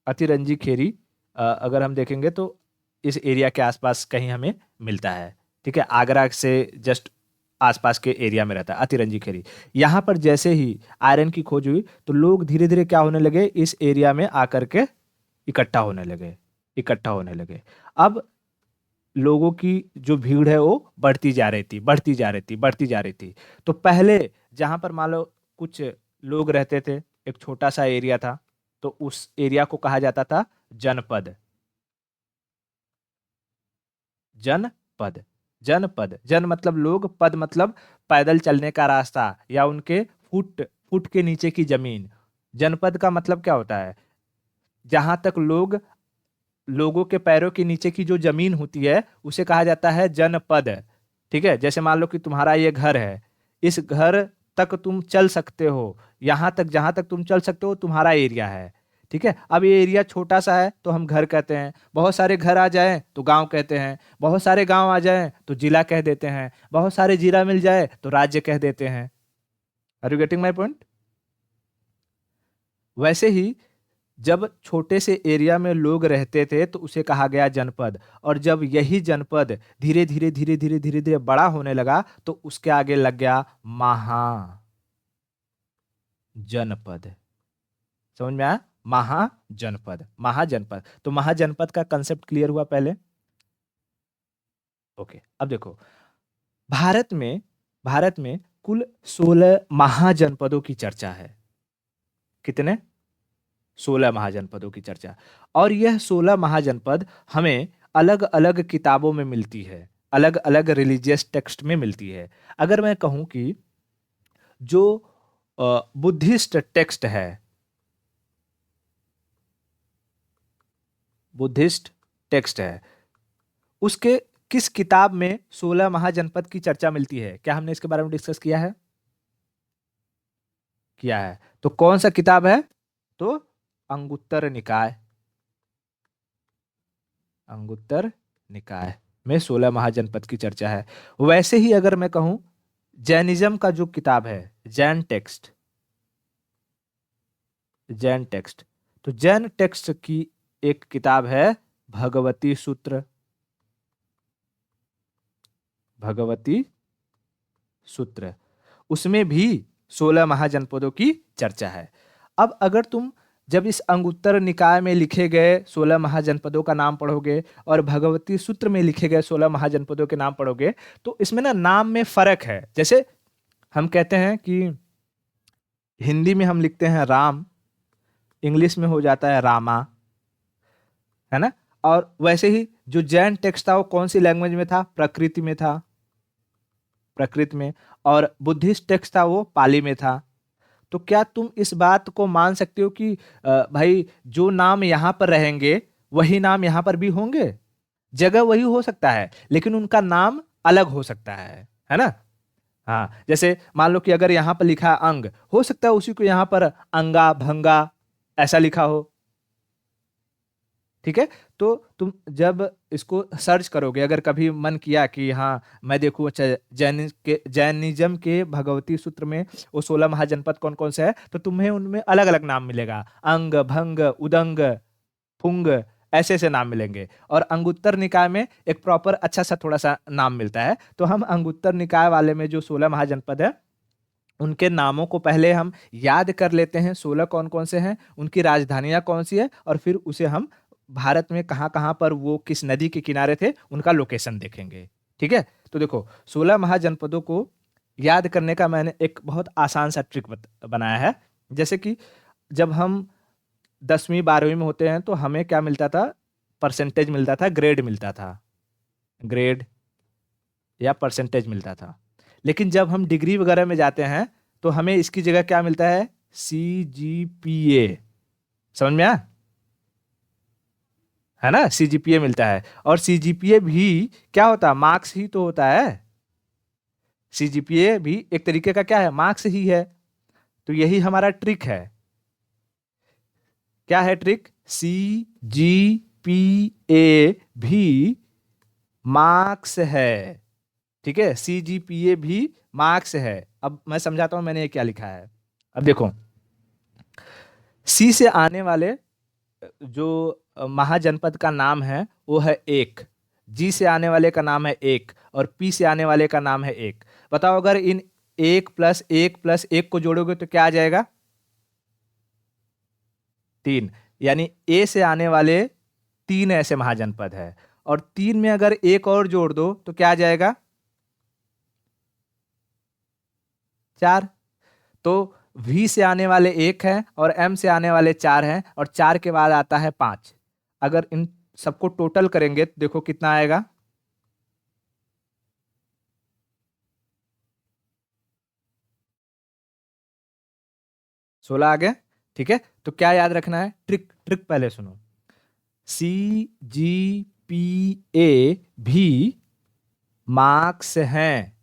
अतिरंजी खेड़ी अगर हम देखेंगे तो इस एरिया के आसपास कहीं हमें मिलता है। ठीक है। आगरा से जस्ट आसपास के एरिया में रहता है अतिरंजी खेड़ी। यहाँ पर जैसे ही आयरन की खोज हुई तो लोग धीरे धीरे क्या होने लगे, इस एरिया में आकर के इकट्ठा होने लगे, इकट्ठा होने लगे। अब लोगों की जो भीड़ है वो बढ़ती जा रही थी, बढ़ती जा रही थी, बढ़ती जा रही थी। तो पहले जहां पर मान लो कुछ लोग रहते थे, एक छोटा सा एरिया था, तो उस एरिया को कहा जाता था जनपद। जनपद, जनपद, जन मतलब लोग, पद मतलब पैदल चलने का रास्ता या उनके फुट फुट के नीचे की जमीन। जनपद का मतलब क्या होता है? जहां तक लोगों के पैरों के नीचे की जो जमीन होती है उसे कहा जाता है जनपद। ठीक है। जैसे मान लो कि तुम्हारा ये घर है, इस घर तक तुम चल सकते हो, यहां तक जहां तक तुम चल सकते हो तुम्हारा एरिया है। ठीक है, अब ये एरिया छोटा सा है तो हम घर कहते हैं, बहुत सारे घर आ जाएं तो गांव कहते हैं, बहुत सारे गांव आ जाएं तो जिला कह देते हैं, बहुत सारे जिला मिल जाए तो राज्य कह देते हैं। Are you getting my point? वैसे ही जब छोटे से एरिया में लोग रहते थे तो उसे कहा गया जनपद, और जब यही जनपद धीरे धीरे धीरे धीरे धीरे धीरे बड़ा होने लगा तो उसके आगे लग गया महाजनपद। समझ में आया? महाजनपद, महाजनपद। तो महाजनपद का कंसेप्ट क्लियर हुआ पहले? ओके, अब देखो, भारत में कुल 16 महाजनपदों की चर्चा है। कितने? 16 महाजनपदों की चर्चा। और यह 16 महाजनपद हमें अलग अलग किताबों में मिलती है, अलग अलग रिलीजियस टेक्स्ट में मिलती है। अगर मैं कहूं कि जो बुद्धिस्ट टेक्स्ट है, बुद्धिस्ट टेक्स्ट है, उसके किस किताब में 16 महाजनपद की चर्चा मिलती है? क्या हमने इसके बारे में डिस्कस किया है? किया है। तो कौन सा किताब है? तो अंगुत्तर निकाय, अंगुत्तर निकाय में 16 महाजनपद की चर्चा है। वैसे ही अगर मैं कहूं जैनिज्म का जो किताब है, जैन टेक्स्ट, जैन टेक्स्ट, तो जैन टेक्स्ट की एक किताब है भगवती सूत्र, भगवती सूत्र, उसमें भी 16 महाजनपदों की चर्चा है। अब अगर तुम जब इस अंगुत्तर निकाय में लिखे गए 16 महाजनपदों का नाम पढ़ोगे और भगवती सूत्र में लिखे गए 16 महाजनपदों के नाम पढ़ोगे तो इसमें ना नाम में फर्क है। जैसे हम कहते हैं कि हिंदी में हम लिखते हैं राम, इंग्लिश में हो जाता है रामा, है ना? और वैसे ही जो जैन टेक्स्ट था वो कौन सी लैंग्वेज में था? प्रकृति में था, प्रकृत में। और बुद्धिस्ट टेक्स्ट था वो पाली में था। तो क्या तुम इस बात को मान सकते हो कि भाई जो नाम यहाँ पर रहेंगे वही नाम यहाँ पर भी होंगे? जगह वही हो सकता है लेकिन उनका नाम अलग हो सकता है ना? हाँ, जैसे मान लो कि अगर यहाँ पर लिखा है अंग, हो सकता है उसी को यहाँ पर अंगा भंगा ऐसा लिखा हो। ठीक है, तो तुम जब इसको सर्च करोगे, अगर कभी मन किया कि हाँ मैं देखूं अच्छा जैनिज्म के भगवती सूत्र में वो 16 महाजनपद कौन कौन से है, तो तुम्हें उनमें अलग अलग नाम मिलेगा, अंग भंग उदंग पुंग ऐसे ऐसे नाम मिलेंगे। और अंगुत्तर निकाय में एक प्रॉपर अच्छा सा थोड़ा सा नाम मिलता है। तो हम अंगुत्तर निकाय वाले में जो 16 महाजनपद है उनके नामों को पहले हम याद कर लेते हैं, 16 कौन कौन से हैं, उनकी राजधानियां कौन सी है, और फिर उसे हम भारत में कहाँ कहाँ पर वो किस नदी के किनारे थे उनका लोकेशन देखेंगे। ठीक है, तो देखो 16 महाजनपदों को याद करने का मैंने एक बहुत आसान सा ट्रिक बनाया है। जैसे कि जब हम 10वीं 12वीं में होते हैं तो हमें क्या मिलता था? परसेंटेज मिलता था, ग्रेड मिलता था, ग्रेड या परसेंटेज मिलता था। लेकिन जब हम डिग्री वगैरह में जाते हैं तो हमें इसकी जगह क्या मिलता है? CGPA। समझ में आया? है ना, CGPA मिलता है। और CGPA भी क्या होता है? मार्क्स ही तो होता है। CGPA भी एक तरीके का क्या है? मार्क्स ही है। तो यही हमारा ट्रिक है। क्या है ट्रिक? CGPA भी मार्क्स है। ठीक है, CGPA भी मार्क्स है। अब मैं समझाता हूं मैंने ये क्या लिखा है। अब देखो, सी से आने वाले जो महाजनपद का नाम है वो है एक, जी से आने वाले का नाम है एक, और पी से आने वाले का नाम है एक। बताओ अगर इन एक प्लस एक प्लस एक को जोड़ोगे तो क्या आ जाएगा? 3। यानी ए से आने वाले 3 ऐसे महाजनपद है, और 3 में अगर एक और जोड़ दो तो क्या आ जाएगा? 4। तो V से आने वाले एक हैं और M से आने वाले 4 हैं, और 4 के बाद आता है 5। अगर इन सबको टोटल करेंगे तो देखो कितना आएगा? 16 आ गया। ठीक है, तो क्या याद रखना है? ट्रिक, ट्रिक पहले सुनो। CGPA भी मार्क्स हैं।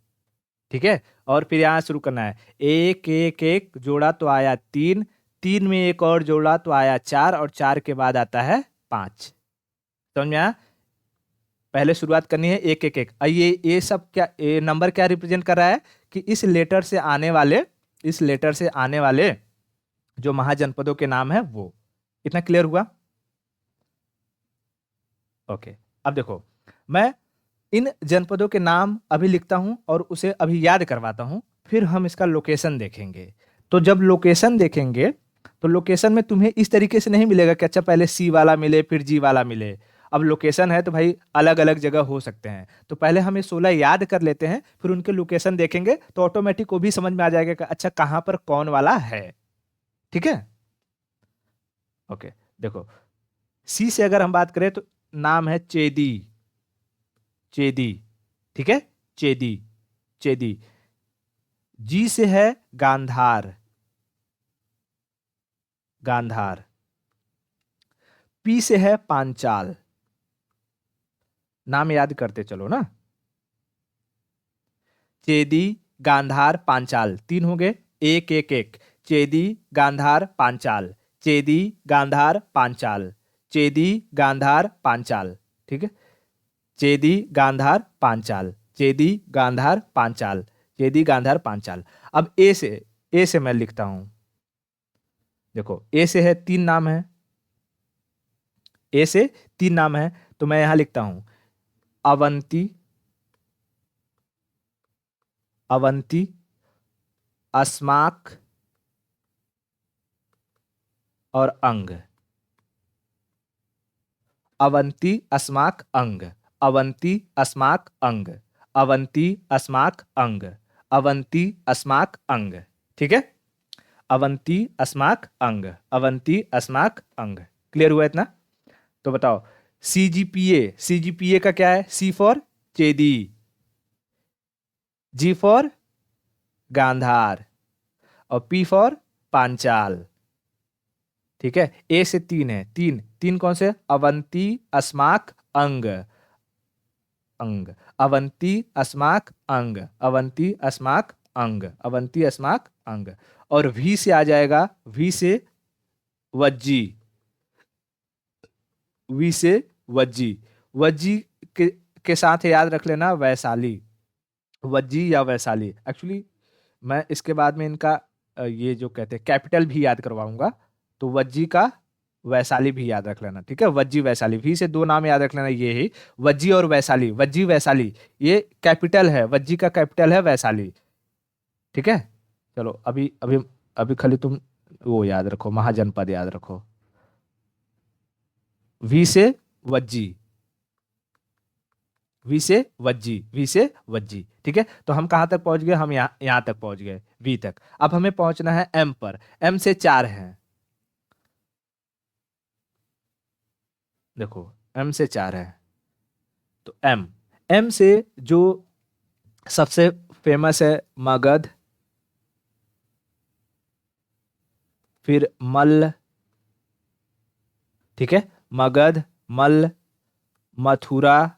ठीक है, और फिर यहां शुरू करना है, एक एक एक जोड़ा तो आया 3, 3 में एक और जोड़ा तो आया 4, और 4 के बाद आता है 5। समझ में आया? पहले शुरुआत करनी है एक एक एक। ये सब क्या, ये नंबर क्या रिप्रेजेंट कर रहा है कि इस लेटर से आने वाले जो महाजनपदों के नाम है वो। इतना क्लियर हुआ? ओके। अब देखो, मैं इन जनपदों के नाम अभी लिखता हूं और उसे अभी याद करवाता हूं, फिर हम इसका लोकेशन देखेंगे। तो जब लोकेशन देखेंगे तो लोकेशन में तुम्हें इस तरीके से नहीं मिलेगा कि अच्छा पहले सी वाला मिले फिर जी वाला मिले। अब लोकेशन है तो भाई अलग अलग जगह हो सकते हैं, तो पहले हम ये 16 याद कर लेते हैं, फिर उनके लोकेशन देखेंगे तो ऑटोमेटिक वो भी समझ में आ जाएगा कि अच्छा कहाँ पर कौन वाला है। ठीक है? ओके। देखो, सी से अगर हम बात करें तो नाम है चेदी। चेदी, ठीक है? चेदी, चेदी। जी से है गांधार। गांधार। पी से है पांचाल। नाम याद करते चलो ना। चेदी, गांधार, पांचाल, 3 हो गए। एक एक एक। चेदी, गांधार, पांचाल। चेदी, गांधार, पांचाल। चेदी, गांधार, पांचाल। ठीक है? चेदी, गांधार, पांचाल। चेदी, गांधार, पांचाल। चेदी, गांधार, पांचाल। अब ए से मैं लिखता हूं। देखो, ए से है 3 नाम है। ए से 3 नाम है, तो मैं यहां लिखता हूं अवंती, अवंती, अस्माक और अंग। अवंती, अस्माक, अंग। अवंती, अस्माक, अंग। अवंती, अस्माक, अंग। अवंती, अस्माक, अंग। ठीक है? अवंती, अस्माक, अंग। अवंती, अस्माक, अंग। क्लियर हुआ इतना? तो बताओ, सीजीपीए, सीजीपीए का क्या है? C for Chedi, G for Gandhara, और पी फॉर पांचाल। ठीक है? ए से 3 है। तीन तीन कौन से? अवंती, अस्माक, अंग। अंग। अवंती, अस्माक, अंग। अवंती, अस्माक, अंग। अवंती, अस्माक, अंग। और वी से आ जाएगा, वी से वज्जी। वी से वज्जी। वज्जी के साथ याद रख लेना वैशाली। वज्जी या वैशाली। एक्चुअली मैं इसके बाद में इनका ये जो कहते हैं कैपिटल भी याद करवाऊंगा, तो वज्जी का वैशाली भी याद रख लेना। ठीक है? वज्जी, वैशाली, भी से 2 नाम याद रख लेना। ये ही वज्जी और वैशाली, वज्जी, वैशाली, ये कैपिटल है। वज्जी का कैपिटल है वैशाली। ठीक है? चलो, अभी अभी अभी खाली तुम वो याद रखो, महाजनपद याद रखो। वी से वज्जी, वी से वज्जी, वी से वज्जी। ठीक है? तो हम कहां तक पहुंच गए? हम यहां तक पहुंच गए, वी तक। अब हमें पहुंचना है एम पर। एम से 4 हैं। देखो, एम से 4 है, तो एम, एम से जो सबसे फेमस है मगध, फिर मल्ल। ठीक है? मगध, मल्ल, मथुरा,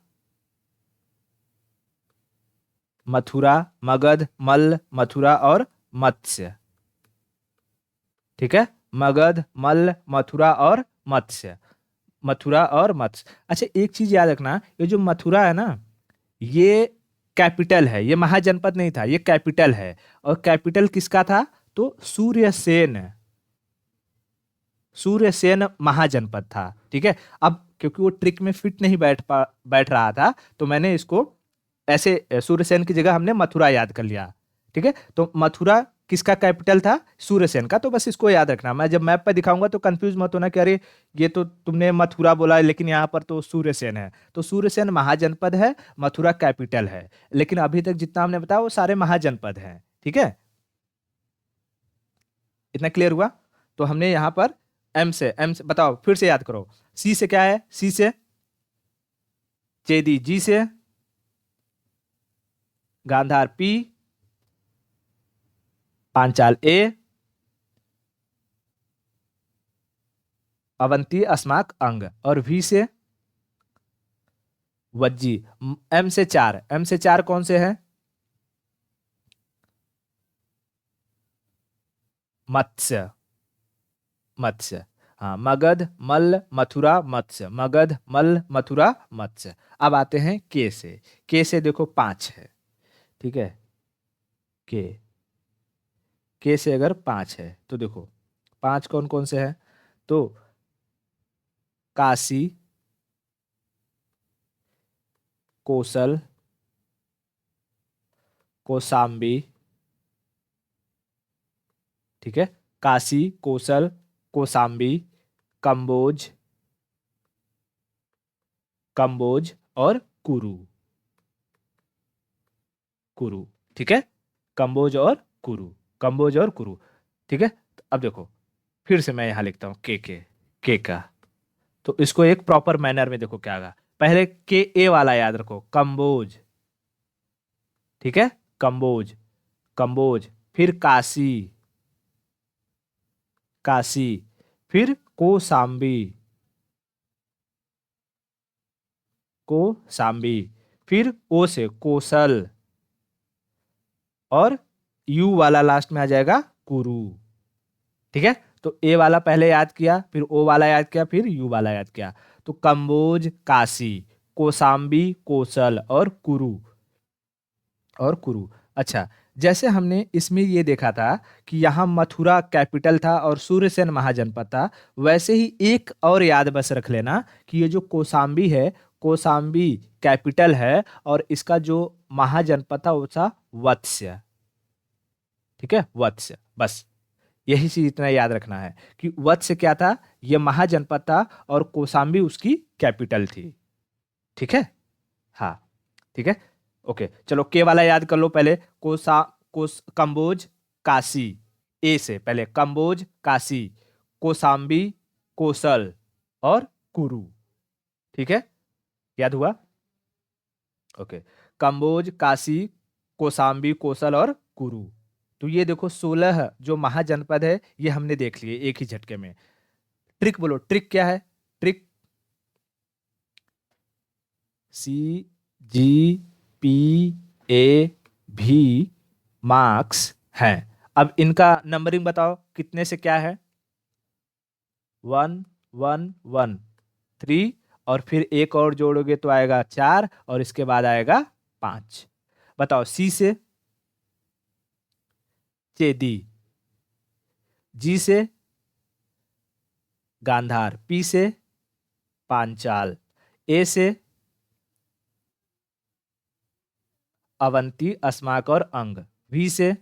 मथुरा, मगध, मल्ल, मथुरा और मत्स्य। ठीक है? मगध, मल्ल, मथुरा और मत्स्य। मथुरा और मत्स्य। अच्छा, एक चीज याद रखना, ये जो मथुरा है ना, ये कैपिटल है, ये महाजनपद नहीं था, ये कैपिटल है। और कैपिटल किसका था? तो सूर्यसेन। सूर्यसेन महाजनपद था। ठीक है? अब क्योंकि वो ट्रिक में फिट नहीं बैठ रहा था, तो मैंने इसको ऐसे सूर्यसेन की जगह हमने मथुरा याद कर लिया। ठीक है? तो मथुरा किसका कैपिटल था? सूर्यसेन का। तो बस इसको याद रखना। मैं जब मैप पे दिखाऊंगा तो कंफ्यूज मत होना कि अरे ये तो तुमने मथुरा बोला लेकिन यहाँ पर तो सूर्यसेन है। तो सूर्यसेन महाजनपद है, मथुरा कैपिटल है। लेकिन अभी तक जितना हमने बताया वो सारे महाजनपद हैं। ठीक है? इतना क्लियर हुआ? तो हमने यहाँ पर एम से बताओ, फिर से याद करो। सी से क्या है? सी से चेदी, जी से गांधार, पी, पांचाल, ए, अवंती, अस्माक, अंग, और वी से वज्जी। एम से 4, एम से 4 कौन से है? मत्स्य। मत्स्य। हाँ, मगध मल्ल मथुरा मत्स्य, मगध मल्ल मथुरा मत्स्य। अब आते हैं के से। के से देखो 5 है, ठीक है। के के से अगर 5 है तो देखो 5 कौन कौन से हैं, तो काशी, कोसल, कोसाम्बी, ठीक है। काशी, कोसल, कोसाम्बी, कंबोज, कंबोज और कुरु, कुरु, ठीक है। कंबोज और कुरु, कंबोज और कुरु, ठीक है। तो अब देखो फिर से मैं यहाँ लिखता हूँ के का। तो इसको एक प्रॉपर मैनर में देखो क्या होगा। पहले के ए वाला याद रखो, कंबोज, ठीक है। कंबोज, कंबोज, फिर काशी, काशी, फिर कोसाम्बी, कोसाम्बी, फिर ओ से कोसल, और यू वाला लास्ट में आ जाएगा कुरु, ठीक है। तो ए वाला पहले याद किया, फिर ओ वाला याद किया, फिर यू वाला याद किया। तो कंबोज, काशी, कोसाम्बी, कोसल और कुरु, और कुरु। अच्छा, जैसे हमने इसमें ये देखा था कि यहाँ मथुरा कैपिटल था और सूर्यसेन महाजनपद था, वैसे ही एक और याद बस रख लेना कि ये जो कोसाम्बी है, कोसाम्बी कैपिटल है और इसका जो महाजनपद था वो था वत्स्य, ठीक है। वत्स्य, बस यही चीज इतना याद रखना है कि वत्स्य क्या था, ये महाजनपद था और कोसाम्बी उसकी कैपिटल थी, ठीक है। हाँ, ठीक है। ओके, चलो के वाला याद कर लो पहले। कंबोज, काशी, ए से पहले कंबोज, काशी, कोसाम्बी, कोसल और कुरु, ठीक है। याद हुआ? ओके, कंबोज, काशी, कोसाम्बी, कोसल और कुरु। तो ये देखो 16 जो महाजनपद है ये हमने देख लिए एक ही झटके में। ट्रिक बोलो, ट्रिक क्या है? Trick, C G P A भी मार्क्स हैं। अब इनका नंबरिंग बताओ कितने से क्या है? 1 1 1 3, और फिर एक और जोड़ोगे तो आएगा 4 और इसके बाद आएगा 5। बताओ, सी से चेदी, जी से गांधार, पी से पांचाल, ए से अवंती अस्माक और अंग, वी से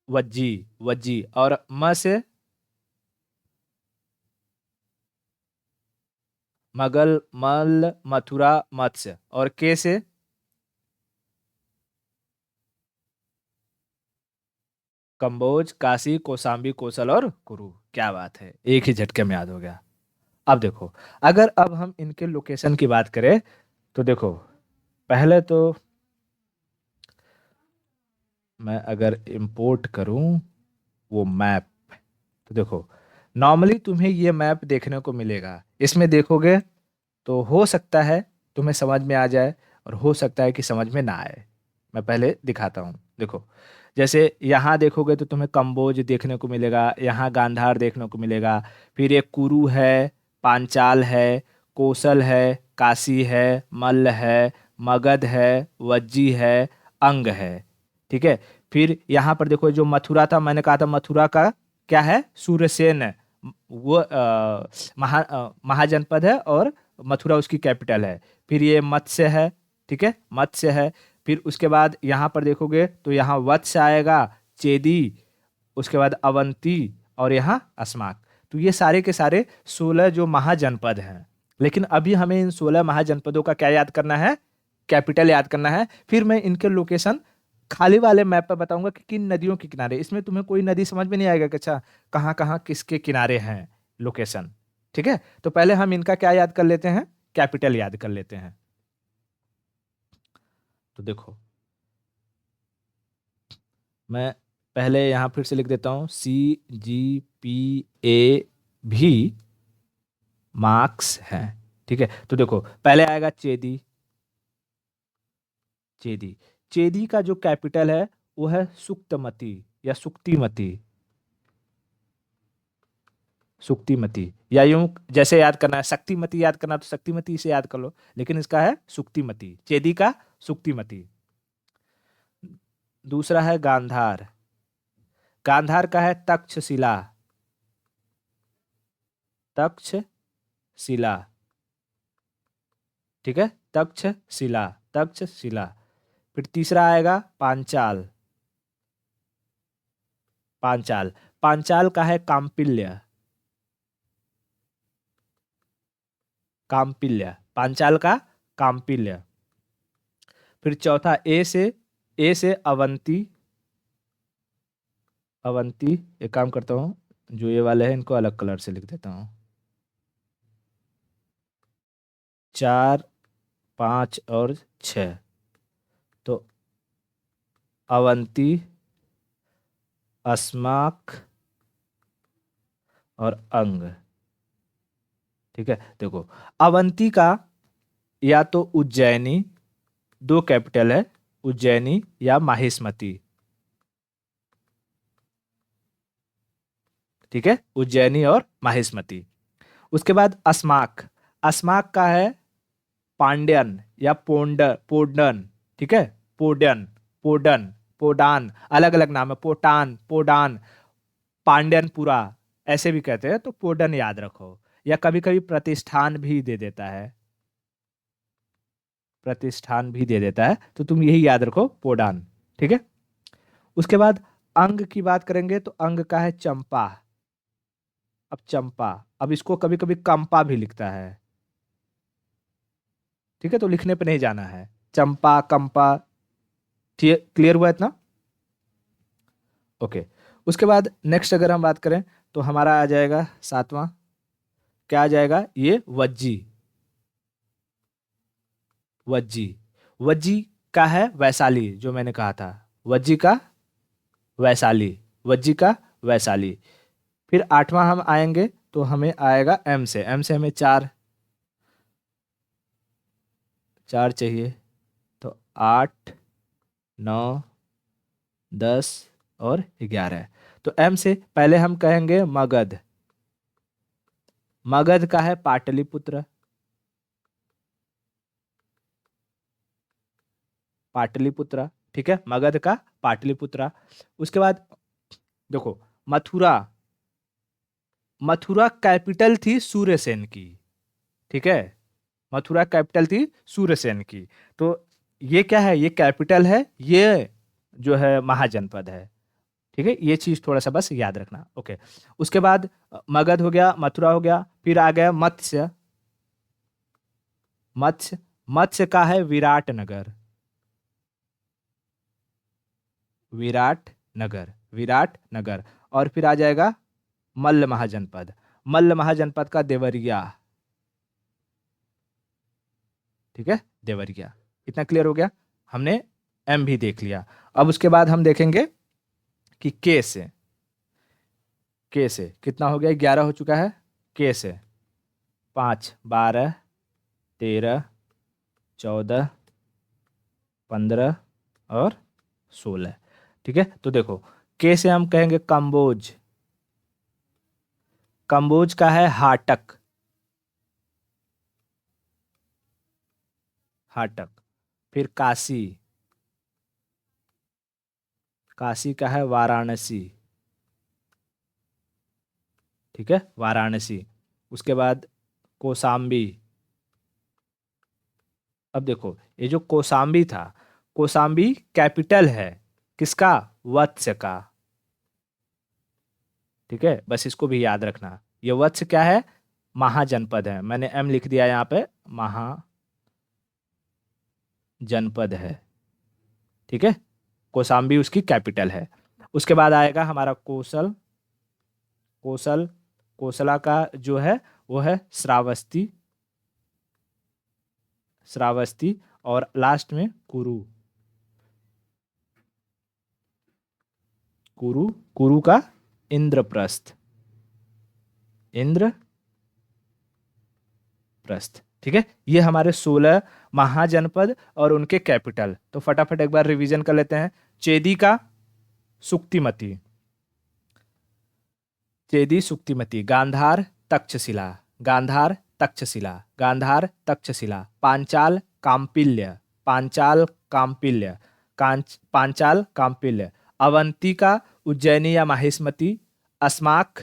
वज्जी, वज्जी और म से मगल मल्ल मथुरा मत्स्य, और के से कंबोज, काशी, कोसाम्बी, कोसल और कुरु। क्या बात है, एक ही झटके में याद हो गया। अब देखो, अगर अब हम इनके लोकेशन की बात करें तो देखो, पहले तो मैं अगर इंपोर्ट करूं वो मैप, तो देखो नॉर्मली तुम्हें ये मैप देखने को मिलेगा। इसमें देखोगे तो हो सकता है तुम्हें समझ में आ जाए और हो सकता है कि समझ में ना आए। मैं पहले दिखाता हूँ, देखो। जैसे यहाँ देखोगे तो तुम्हें कंबोज देखने को मिलेगा, यहाँ गांधार देखने को मिलेगा, फिर एक कुरु है, पांचाल है, कोसल है, काशी है, मल्ल है, मगध है, वज्जी है, अंग है, ठीक है। फिर यहाँ पर देखो जो मथुरा था, मैंने कहा था मथुरा का क्या है, सूर्यसेन है। वो महाजनपद है और मथुरा उसकी कैपिटल है। फिर ये मत्स्य है, ठीक है, मत्स्य है। फिर उसके बाद यहाँ पर देखोगे तो यहाँ वत्स्य आएगा, चेदी, उसके बाद अवंती और यहाँ अस्माक। तो ये सारे के सारे 16 जो महाजनपद हैं। लेकिन अभी हमें इन 16 महाजनपदों का क्या याद करना है? कैपिटल याद करना है। फिर मैं इनके लोकेशन खाली वाले मैप पर बताऊंगा कि किन नदियों के किनारे। इसमें तुम्हें कोई नदी समझ में नहीं आएगा कि अच्छा कहाँ कहाँ किसके किनारे हैं लोकेशन, ठीक है। तो पहले हम इनका क्या याद कर लेते हैं, कैपिटल याद कर लेते हैं। तो देखो, मैं पहले यहाँ फिर से लिख देता हूँ, CGPA भी मार्क्स हैं, ठीक है। तो देखो पहले आएगा चेदी, चेदी, चेदी का जो कैपिटल है वो है सुक्तमती या सुक्तिमती, सुक्तिमती, या यूं जैसे याद करना है शक्तिमती याद करना तो शक्तिमती से याद कर लो, लेकिन इसका है सुक्तिमती, चेदी का सुक्तिमती। दूसरा है गांधार। गांधार का है तक्षशिला। तक्षशिला, ठीक है, तक्षशिला, तक्षशिला। फिर तीसरा आएगा पांचाल। पांचाल, पांचाल का है काम्पिल्य। काम्पिल्य, पांचाल का काम्पिल्य। फिर चौथा ए से अवंती। अवंती, एक काम करता हूँ, जो ये वाले हैं इनको अलग कलर से लिख देता हूँ। 4, 5 और 6, तो अवंती, अस्माक और अंग। ठीक है, देखो अवंती का या तो उज्जैनी, दो कैपिटल है, उज्जैनी या माहिष्मती। ठीक है, उज्जैनी और माहिष्मती। उसके बाद अस्माक। अस्माक का है पांड्यन या पोडन। ठीक है, पोडन, पोडन, पोडान, अलग अलग नाम है, पोटान, पोडान, पांड्यनपुरा, ऐसे भी कहते हैं, तो पोडन याद रखो। या कभी कभी प्रतिष्ठान भी दे देता है, प्रतिष्ठान भी दे देता है, तो तुम यही याद रखो, पोडान। ठीक है, उसके बाद अंग की बात करेंगे तो अंग का है चंपा। अब चंपा, अब इसको कभी कभी कंपा भी लिखता है। ठीक है, तो लिखने पे नहीं जाना है, चंपा, कंपा। क्लियर हुआ इतना? ओके। उसके बाद नेक्स्ट अगर हम बात करें तो हमारा आ जाएगा सातवां, क्या आ जाएगा, ये वज्जी। वज्जी, वज्जी का है वैशाली, जो मैंने कहा था, वज्जी का वैशाली, वज्जी का वैशाली। फिर आठवां हम आएंगे तो हमें आएगा एम से। एम से हमें चार, चार चाहिए, तो 8, 9, 10 और 11। तो एम से पहले हम कहेंगे मगध। मगध का है पाटलिपुत्र। पाटलिपुत्र, ठीक है, मगध का पाटलिपुत्र। उसके बाद देखो मथुरा। मथुरा कैपिटल थी सूर्यसेन की। ठीक है, मथुरा कैपिटल थी सूर्यसेन की। तो ये क्या है, ये कैपिटल है, ये जो है महाजनपद है। ठीक है, ये चीज थोड़ा सा बस याद रखना। ओके, उसके बाद मगध हो गया, मथुरा हो गया, फिर आ गया मत्स्य। मत्स्य, मत्स्य का है विराट नगर। विराट नगर, विराट नगर। और फिर आ जाएगा मल्ल महाजनपद। मल्ल महाजनपद का देवरिया। ठीक है, देवरिया। इतना क्लियर हो गया, हमने एम भी देख लिया। अब उसके बाद हम देखेंगे कि के से कितना हो गया, 11 हो चुका है। के से 5, 12, 13, 14, 15 और 16। ठीक है, तो देखो के से हम कहेंगे कंबोज। कंबोज का है हाटक। हाटक। फिर काशी। काशी का है वाराणसी। ठीक है, वाराणसी। उसके बाद कोसाम्बी। अब देखो ये जो कोसाम्बी था, कोसाम्बी कैपिटल है किसका, वत्स का। ठीक है, बस इसको भी याद रखना, ये वत्स क्या है, महाजनपद है। मैंने एम लिख दिया यहाँ पे, महाजनपद है। ठीक है, कोसाम्बी उसकी कैपिटल है। उसके बाद आएगा हमारा कोसल। कोसल, कोसला का जो है वो है श्रावस्ती। श्रावस्ती। और लास्ट में कुरु। कुरु, कुरु का इंद्रप्रस्थ। इंद्रप्रस्थ। ठीक है, ये हमारे 16 महाजनपद और उनके कैपिटल। तो फटाफट एक बार रिवीजन कर लेते हैं। चेदी का सुक्तिमती, चेदी सुक्तिमती, गांधार तक्षशिला, गांधार तक्षशिला, गांधार तक्षशिला, पांचाल काम्पिल्य, पांचाल काम्पिल्य, पांचाल काम्पिल्य, अवंतिका उज्जैनी या माहिष्मती, अस्माक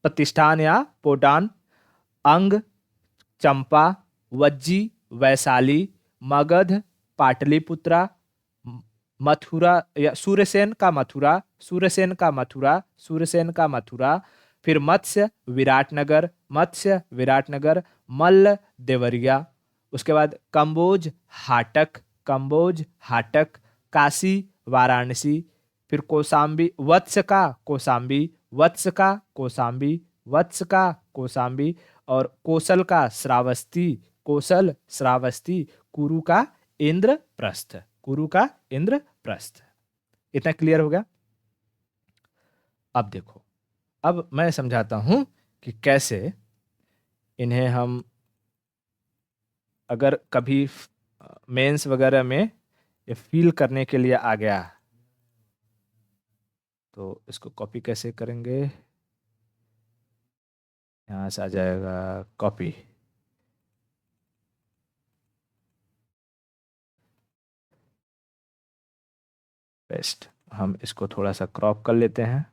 प्रतिष्ठान या पोडान, अंग चंपा, वज्जी वैशाली, मगध पाटलिपुत्रा, मथुरा या सूर्यसेन का मथुरा, सूर्यसेन का मथुरा, सूर्यसेन का मथुरा, फिर मत्स्य विराटनगर, मत्स्य विराटनगर, मल्ल देवरिया, उसके बाद कंबोज हाटक, कंबोज हाटक, काशी वाराणसी, फिर कौसाम्बी, वत्स का कौसाम्बी, वत्स का कौसाम्बी, वत्स का कौसाम्बी, और कोसल का श्रावस्ती, कोसल श्रावस्ती, कुरु का इंद्रप्रस्थ, कुरु का इंद्रप्रस्थ। इतना क्लियर हो गया। अब देखो, अब मैं समझाता हूं कि कैसे इन्हें हम, अगर कभी मेंस वगैरह में ये फील करने के लिए आ गया तो इसको कॉपी कैसे करेंगे। यहाँ से आ जाएगा कॉपी, पेस्ट। हम इसको थोड़ा सा क्रॉप कर लेते हैं।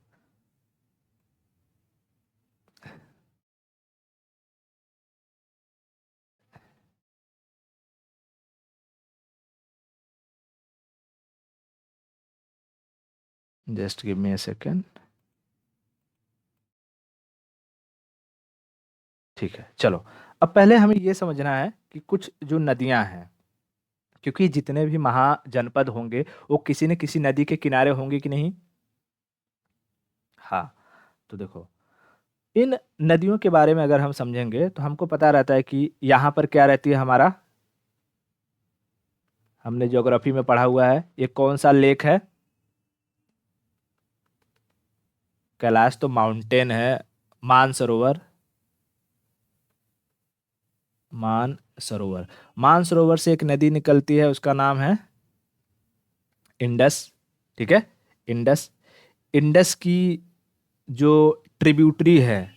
Just give me a second. ठीक है, चलो अब पहले हमें ये समझना है कि कुछ जो नदियां हैं, क्योंकि जितने भी महाजनपद होंगे वो किसी न किसी नदी के किनारे होंगे कि नहीं। हाँ, तो देखो, इन नदियों के बारे में अगर हम समझेंगे तो हमको पता रहता है कि यहाँ पर क्या रहती है हमारा, हमने ज्योग्राफी में पढ़ा हुआ है, ये कौन सा लेक है। कैलाश तो माउंटेन है। मानसरोवर, मानसरोवर, मानसरोवर से एक नदी निकलती है, उसका नाम है इंडस। ठीक है, इंडस। इंडस की जो ट्रिब्यूटरी है,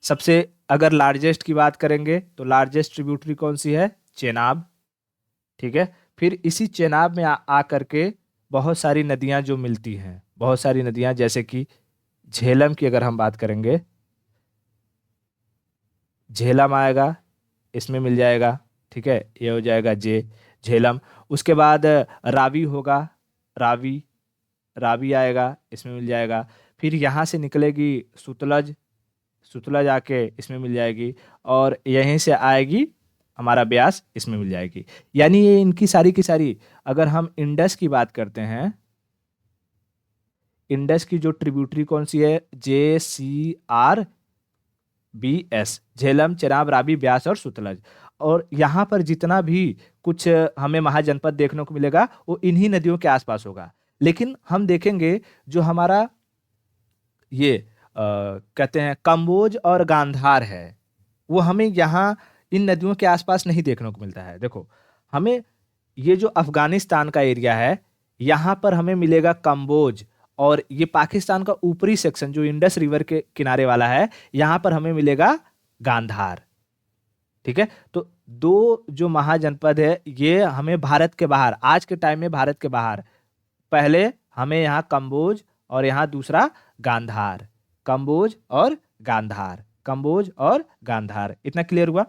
सबसे अगर लार्जेस्ट की बात करेंगे तो लार्जेस्ट ट्रिब्यूटरी कौन सी है, चेनाब। ठीक है, फिर इसी चेनाब में आ करके बहुत सारी नदियां जो मिलती हैं, बहुत सारी नदियां, जैसे कि झेलम की अगर हम बात करेंगे, झेलम आएगा, इसमें मिल जाएगा। ठीक है, ये हो जाएगा जे, झेलम। उसके बाद रावी होगा, रावी, रावी आएगा, इसमें मिल जाएगा। फिर यहाँ से निकलेगी सुतलज, सुतलज आके इसमें मिल जाएगी, और यहीं से आएगी हमारा ब्यास, इसमें मिल जाएगी। यानी ये इनकी सारी की सारी, अगर हम इंडस की बात करते हैं, इंडस की जो ट्रिब्यूटरी कौन सी है, JCRBS, झेलम चेनाब रावी ब्यास और सुतलज। और यहाँ पर जितना भी कुछ हमें महाजनपद देखने को मिलेगा वो इन्हीं नदियों के आसपास होगा। लेकिन हम देखेंगे जो हमारा ये कहते हैं कंबोज और गांधार है, वो हमें यहाँ इन नदियों के आसपास नहीं देखने को मिलता है। देखो, हमें ये जो अफगानिस्तान का एरिया है, यहाँ पर हमें मिलेगा कंबोज, और ये पाकिस्तान का ऊपरी सेक्शन जो इंडस रिवर के किनारे वाला है, यहाँ पर हमें मिलेगा गांधार। ठीक है, तो दो जो महाजनपद है ये हमें भारत के बाहर, आज के टाइम में भारत के बाहर, पहले हमें यहाँ कंबोज और यहाँ दूसरा गांधार, कंबोज और गांधार, कंबोज और गांधार। इतना क्लियर हुआ।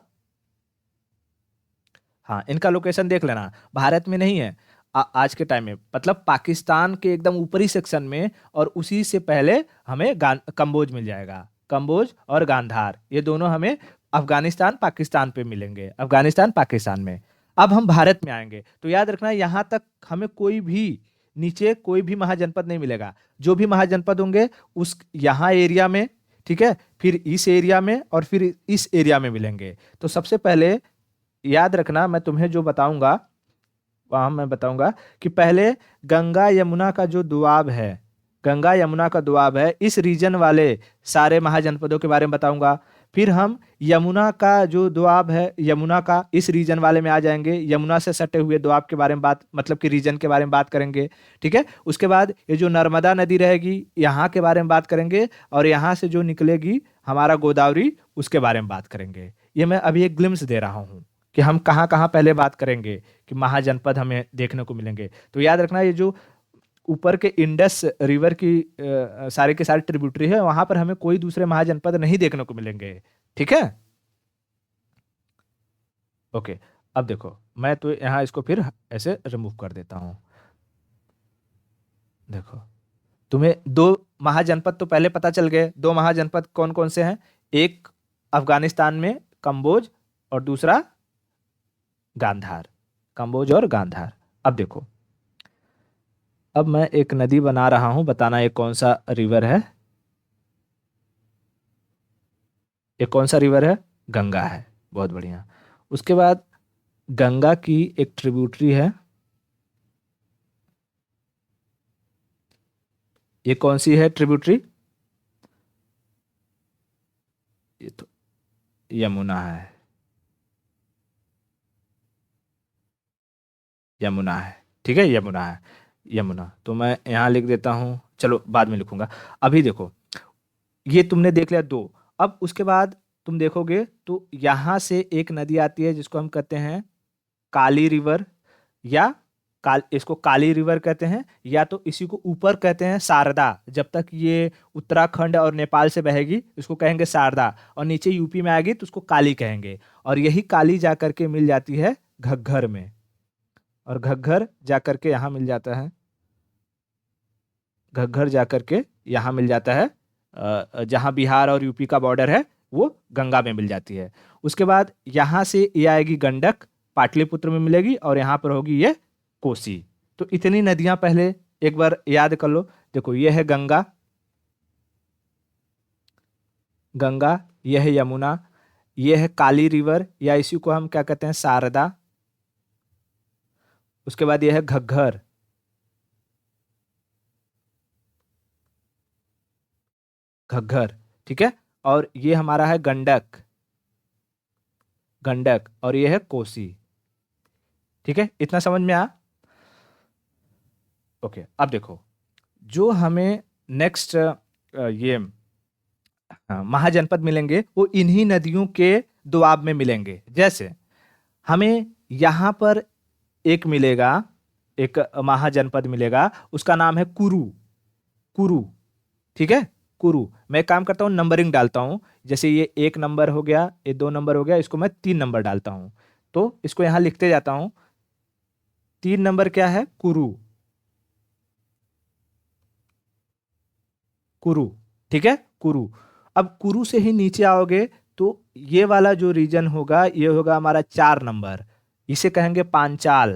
हाँ, इनका लोकेशन देख लेना, भारत में नहीं है आज के टाइम में, मतलब पाकिस्तान के एकदम ऊपरी सेक्शन में, और उसी से पहले हमें कंबोज मिल जाएगा। कंबोज और गांधार ये दोनों हमें अफगानिस्तान पाकिस्तान पे मिलेंगे, अफगानिस्तान पाकिस्तान में। अब हम भारत में आएंगे तो याद रखना, यहाँ तक हमें कोई भी नीचे कोई भी महाजनपद नहीं मिलेगा। जो भी महाजनपद होंगे उस यहाँ एरिया में, ठीक है, फिर इस एरिया में, और फिर इस एरिया में मिलेंगे। तो सबसे पहले याद रखना, मैं तुम्हें जो बताऊंगा वहां मैं बताऊंगा कि पहले गंगा यमुना का जो दुआब है, गंगा यमुना का दुआब है, इस रीजन वाले सारे महाजनपदों के बारे में बताऊंगा। फिर हम यमुना का जो दोआब है, यमुना का इस रीजन वाले में आ जाएंगे, यमुना से सटे हुए दोआब के बारे में बात, मतलब कि रीजन के बारे में बात करेंगे। ठीक है, उसके बाद ये जो नर्मदा नदी रहेगी यहाँ के बारे में बात करेंगे, और यहाँ से जो निकलेगी हमारा गोदावरी, उसके बारे में बात करेंगे। ये मैं अभी एक ग्लिम्स दे रहा हूँ कि हम कहाँ कहाँ पहले बात करेंगे कि महाजनपद हमें देखने को मिलेंगे। तो याद रखना, ये जो ऊपर के इंडस रिवर की सारे के सारे ट्रिब्यूटरी है, वहां पर हमें कोई दूसरे महाजनपद नहीं देखने को मिलेंगे। ठीक है, ओके। अब देखो, मैं तो यहाँ इसको फिर ऐसे रिमूव कर देता हूँ। देखो, तुम्हें दो महाजनपद तो पहले पता चल गए। दो महाजनपद कौन कौन से हैं? एक अफगानिस्तान में कंबोज, और दूसरा गांधार। कंबोज और गांधार। अब देखो, अब मैं एक नदी बना रहा हूं, बताना ये कौन सा रिवर है। ये कौन सा रिवर है? गंगा है। बहुत बढ़िया। उसके बाद गंगा की एक ट्रिब्यूटरी है, ये कौन सी है ट्रिब्यूटरी? ये तो यमुना है। यमुना है, ठीक है, यमुना है। यमुना तो मैं यहाँ लिख देता हूँ, चलो बाद में लिखूंगा। अभी देखो, ये तुमने देख लिया दो। अब उसके बाद तुम देखोगे तो यहाँ से एक नदी आती है जिसको हम कहते हैं काली रिवर, या इसको काली रिवर कहते हैं, या तो इसी को ऊपर कहते हैं शारदा। जब तक ये उत्तराखंड और नेपाल से बहेगी इसको कहेंगे शारदा, और नीचे यूपी में आएगी तो उसको काली कहेंगे। और यही काली जा करके मिल जाती है घग्घर में, और घग्घर जा करके यहाँ मिल जाता है, घग्घर जा करके यहाँ मिल जाता है, जहाँ बिहार और यूपी का बॉर्डर है वो गंगा में मिल जाती है। उसके बाद यहाँ से ये आएगी गंडक, पाटलिपुत्र में मिलेगी, और यहाँ पर होगी ये कोसी। तो इतनी नदियां पहले एक बार याद कर लो। देखो, ये है गंगा, गंगा, ये है यमुना, ये है काली रिवर, या इसी को हम क्या कहते हैं शारदा। उसके बाद ये है घग्घर, घग्घर, ठीक है। और ये हमारा है गंडक, गंडक, और ये है कोसी। ठीक है, इतना समझ में आ? ओके। अब देखो, जो हमें नेक्स्ट ये महाजनपद मिलेंगे वो इन्हीं नदियों के दोआब में मिलेंगे। जैसे हमें यहाँ पर एक मिलेगा, एक महाजनपद मिलेगा, उसका नाम है कुरु, कुरु। ठीक है, कुरु। मैं एक काम करता हूँ, नंबरिंग डालता हूँ। जैसे ये 1 नंबर हो गया, ये 2 नंबर हो गया, इसको मैं 3 नंबर डालता हूँ। तो इसको यहाँ लिखते जाता हूँ। 3 नंबर क्या है? कुरु, कुरु। ठीक है, कुरु। अब कुरु से ही नीचे आओगे तो ये वाला जो रीजन होगा ये होगा हमारा 4 नंबर, इसे कहेंगे पांचाल,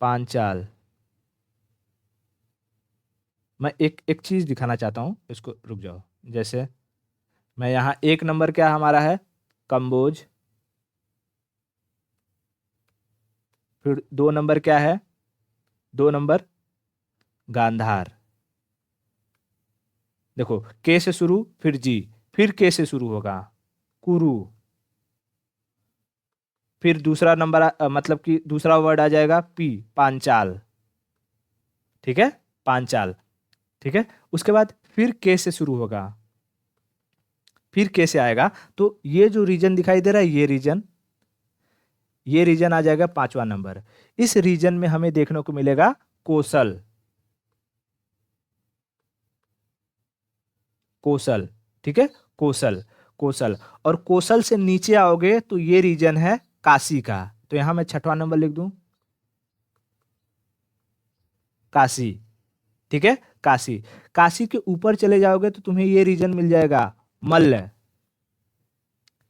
पांचाल। मैं एक एक चीज दिखाना चाहता हूं, इसको रुक जाओ। जैसे मैं यहाँ 1 नंबर क्या हमारा है? कंबोज। फिर 2 नंबर क्या है? 2 नंबर गांधार। देखो, के से शुरू, फिर जी, फिर के से शुरू होगा, कुरु। फिर दूसरा नंबर मतलब कि दूसरा वर्ड आ जाएगा पी, पांचाल। ठीक है, पांचाल। ठीक है, उसके बाद फिर के से शुरू होगा, फिर के से आएगा। तो ये जो रीजन दिखाई दे रहा है, ये रीजन, ये रीजन आ जाएगा 5वां नंबर। इस रीजन में हमें देखने को मिलेगा कोसल, कोसल। ठीक है, कोसल, कोसल। और कोसल से नीचे आओगे तो ये रीजन है काशी का। तो यहां मैं 6वां नंबर लिख दूं, काशी। ठीक है, काशी। काशी के ऊपर चले जाओगे तो तुम्हें ये रीजन मिल जाएगा मल्ल।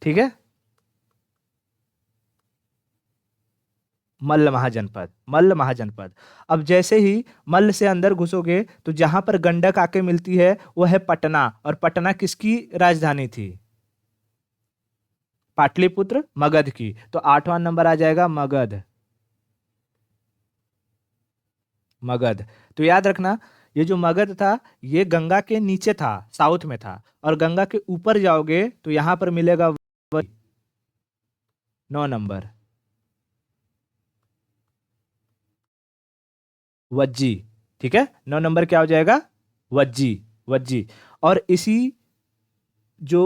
ठीक है, मल्ल महाजनपद, मल्ल महाजनपद। अब जैसे ही मल्ल से अंदर घुसोगे तो जहां पर गंडक आके मिलती है वो है पटना। और पटना किसकी राजधानी थी? पाटलिपुत्र, मगध की। तो 8वां नंबर आ जाएगा मगध, मगध। तो याद रखना, ये जो मगध था ये गंगा के नीचे था, साउथ में था, और गंगा के ऊपर जाओगे तो यहां पर मिलेगा 9 नंबर वज्जी। ठीक है, 9 नंबर क्या हो जाएगा? वज्जी। वज्जी। और इसी जो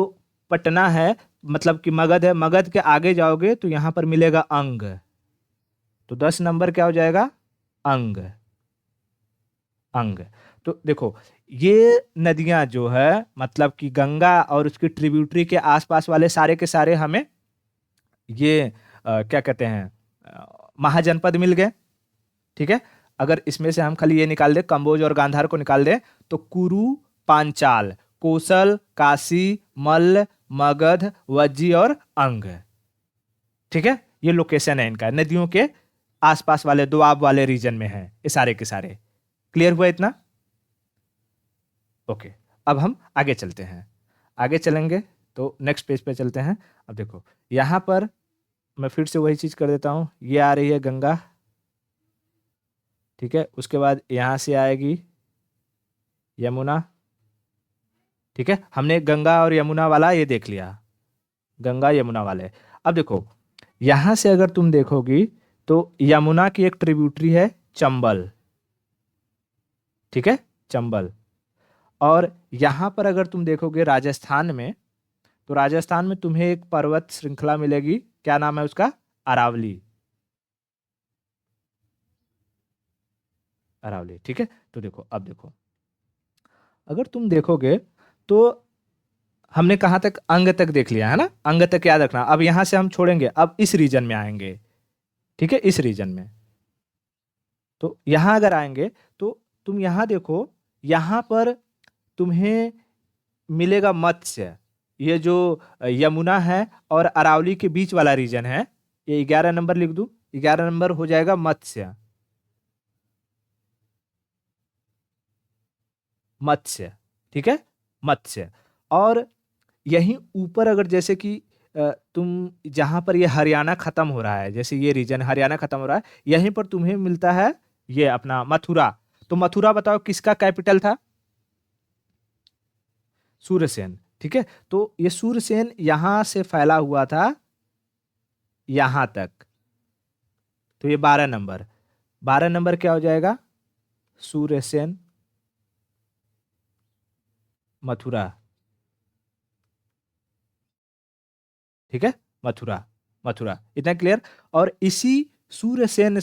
पटना है, मतलब कि मगध है, मगध के आगे जाओगे तो यहां पर मिलेगा अंग। तो 10 नंबर क्या हो जाएगा? अंग। अंग। तो देखो, ये नदियां जो है, मतलब कि गंगा और उसकी ट्रिब्यूटरी के आसपास वाले सारे के सारे हमें ये क्या कहते हैं, महाजनपद मिल गए। ठीक है, अगर इसमें से हम खाली ये निकाल दे, कंबोज और गांधार को निकाल दे, तो कुरु, पांचाल, कोसल, काशी, मल्ल, मगध, वज्जी और अंग। ठीक है, ये लोकेशन है इनका, नदियों के आसपास वाले दोआब वाले रीजन में है ये सारे के सारे। क्लियर हुआ इतना? ओके, अब हम आगे चलते हैं। आगे चलेंगे तो नेक्स्ट पेज पे चलते हैं। अब देखो, यहां पर मैं फिर से वही चीज कर देता हूं। ये आ रही है गंगा। ठीक है, उसके बाद यहां से आएगी यमुना। ठीक है, हमने गंगा और यमुना वाला ये देख लिया, गंगा यमुना वाले। अब देखो, यहां से अगर तुम देखोगी तो यमुना की एक ट्रिब्यूटरी है चंबल। ठीक है, चंबल। और यहां पर अगर तुम देखोगे राजस्थान में, तो राजस्थान में तुम्हें एक पर्वत श्रृंखला मिलेगी, क्या नाम है उसका? अरावली। अरावली। ठीक है, तो देखो, अब देखो, अगर तुम देखोगे तो हमने कहाँ तक? अंग तक देख लिया है ना, अंग तक याद रखना। अब यहां से हम छोड़ेंगे, अब इस रीजन में आएंगे। ठीक है, इस रीजन में, तो यहां अगर आएंगे तो तुम यहां देखो, यहां पर तुम्हें मिलेगा मत्स्य। ये जो यमुना है और अरावली के बीच वाला रीजन है, ये 11 नंबर लिख दूं, 11 नंबर हो जाएगा मत्स्य। मत्स्य। ठीक है, मत्स्य। और यहीं ऊपर अगर जैसे कि तुम जहां पर ये हरियाणा खत्म हो रहा है, जैसे ये रीजन हरियाणा खत्म हो रहा है, यहीं पर तुम्हें मिलता है ये अपना मथुरा। तो मथुरा बताओ किसका कैपिटल था? सूर्यसेन। ठीक है, तो ये सूर्यसेन यहां से फैला हुआ था यहां तक। तो ये 12 नंबर, 12 नंबर क्या हो जाएगा? सूर्यसेन मथुरा। ठीक है, मथुरा। मथुरा, इतना क्लियर? और इसी सूर्यसेन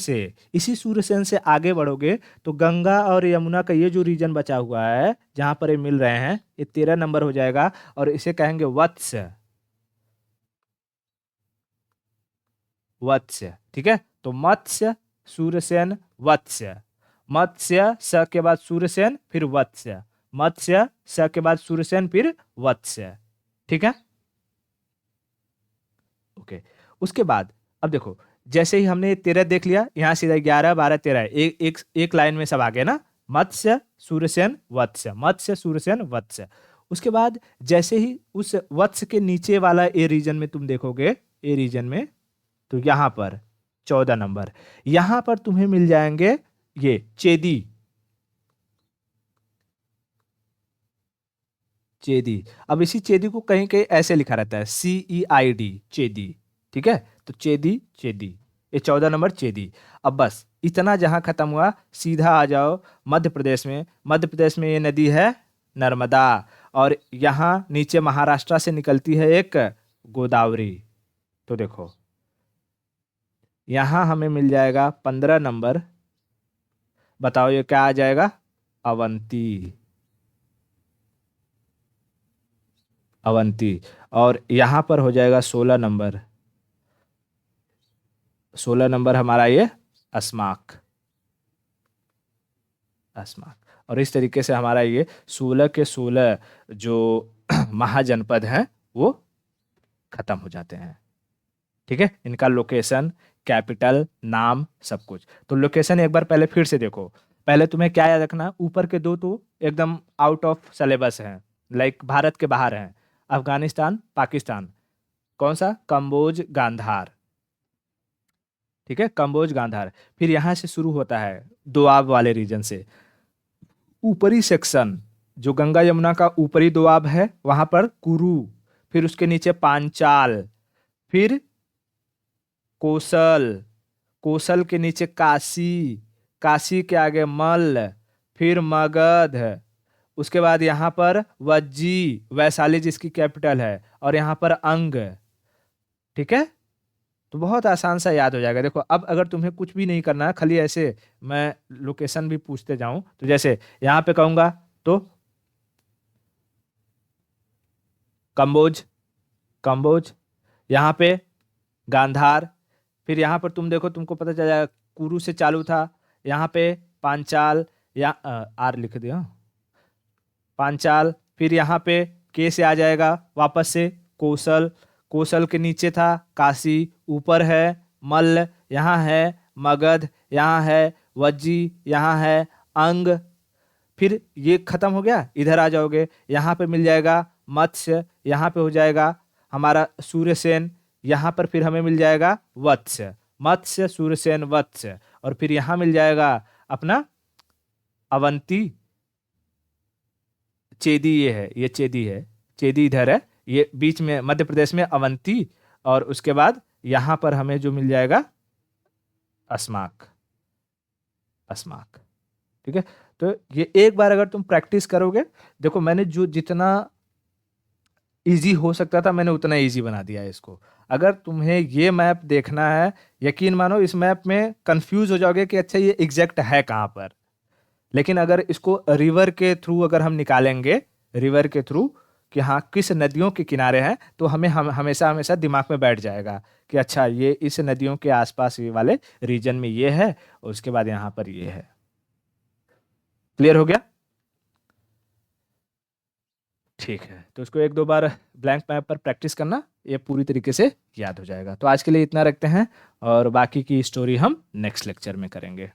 से आगे बढ़ोगे तो गंगा और यमुना का ये जो रीजन बचा हुआ है जहां पर ये मिल रहे हैं, ये 13 नंबर हो जाएगा, और इसे कहेंगे वत्स। वत्स्य। ठीक है, तो मत्स्य, सूर्यसेन, वत्स्य। मत्स्य स के बाद सूर्यसेन फिर वत्स्य। मत्स्य स के बाद सूर्यसेन फिर वत्स्य। ठीक है, ओके। उसके बाद अब देखो, जैसे ही हमने 13 देख लिया, यहां सीधा 11 12 13 एक लाइन में सब आ गए ना। मत्स्य, सूर्यसेन, वत्स्य, मत्स्य, सूर्यसेन, वत्स्य। उसके बाद जैसे ही उस वत्स्य के नीचे वाला ए रीजन में तुम देखोगे, ए रीजन में, तो यहां पर 14 नंबर, यहां पर तुम्हें मिल जाएंगे ये चेदी। चेदी। अब इसी चेदी को कहीं कहीं ऐसे लिखा रहता है, CEID, चेदी। ठीक है, तो चेदी, चेदी, ये 14 नंबर चेदी। अब बस इतना जहां खत्म हुआ, सीधा आ जाओ मध्य प्रदेश में। मध्य प्रदेश में ये नदी है नर्मदा, और यहाँ नीचे महाराष्ट्र से निकलती है एक गोदावरी। तो देखो, यहां हमें मिल जाएगा 15 नंबर। बताओ ये क्या आ जाएगा? अवंती। अवंती। और यहां पर हो जाएगा 16 नंबर। 16 नंबर हमारा ये अस्माक। अस्माक। और इस तरीके से हमारा ये 16 के 16 जो महाजनपद हैं वो खत्म हो जाते हैं। ठीक है, इनका लोकेशन, कैपिटल, नाम, सब कुछ। तो लोकेशन एक बार पहले फिर से देखो। पहले तुम्हें क्या याद रखना, ऊपर के दो तो एकदम आउट ऑफ सिलेबस हैं, लाइक भारत के बाहर हैं। अफगानिस्तान, पाकिस्तान। कौन सा? कंबोज, गांधार। ठीक है, कंबोज, गांधार। फिर यहां से शुरू होता है दोआब वाले रीजन से, ऊपरी सेक्शन जो गंगा यमुना का ऊपरी दोआब है वहां पर कुरु, फिर उसके नीचे पांचाल, फिर कोसल, कोसल के नीचे काशी, काशी के आगे मल्ल, फिर मगध, उसके बाद यहाँ पर वज्जी, वैशाली जिसकी कैपिटल है, और यहाँ पर अंग। ठीक है, तो बहुत आसान सा याद हो जाएगा। देखो अब अगर तुम्हें कुछ भी नहीं करना है, खाली ऐसे मैं लोकेशन भी पूछते जाऊं, तो जैसे यहाँ पे कहूंगा तो कंबोज, कंबोज, यहाँ पे गांधार, फिर यहाँ पर तुम देखो तुमको पता चल जाएगा कुरु से चालू था, यहाँ पे पांचाल, या आर लिख दिया, पांचाल, फिर यहाँ पे के से आ जाएगा वापस से कौशल, कौशल के नीचे था काशी, ऊपर है मल्ल, यहाँ है मगध, यहाँ है वज्जी, यहाँ है अंग। फिर ये खत्म हो गया, इधर आ जाओगे, यहाँ पे मिल जाएगा मत्स्य, यहाँ पे हो जाएगा हमारा सूर्यसेन, यहाँ पर फिर हमें मिल जाएगा वत्स्य, मत्स्य सूर्यसेन वत्स्य, और फिर यहाँ मिल जाएगा अपना अवंती, चेदी, ये है, ये चेदी है, चेदी इधर है, ये बीच में मध्य प्रदेश में अवंती, और उसके बाद यहाँ पर हमें जो मिल जाएगा अस्माक, अस्माक। ठीक है, तो ये एक बार अगर तुम प्रैक्टिस करोगे, देखो मैंने जो जितना इजी हो सकता था मैंने उतना इजी बना दिया है इसको। अगर तुम्हें ये मैप देखना है, यकीन मानो इस मैप में कंफ्यूज हो जाओगे कि अच्छा ये एग्जैक्ट है कहाँ पर, लेकिन अगर इसको रिवर के थ्रू अगर हम निकालेंगे, रिवर के थ्रू कि हाँ किस नदियों के किनारे हैं, तो हम हमेशा हमेशा दिमाग में बैठ जाएगा कि अच्छा ये इस नदियों के आसपास ये वाले रीजन में ये है, और उसके बाद यहाँ पर ये है। क्लियर हो गया? ठीक है, तो इसको एक दो बार ब्लैंक मैप पर प्रैक्टिस करना, ये पूरी तरीके से याद हो जाएगा। तो आज के लिए इतना रखते हैं, और बाकी की स्टोरी हम नेक्स्ट लेक्चर में करेंगे।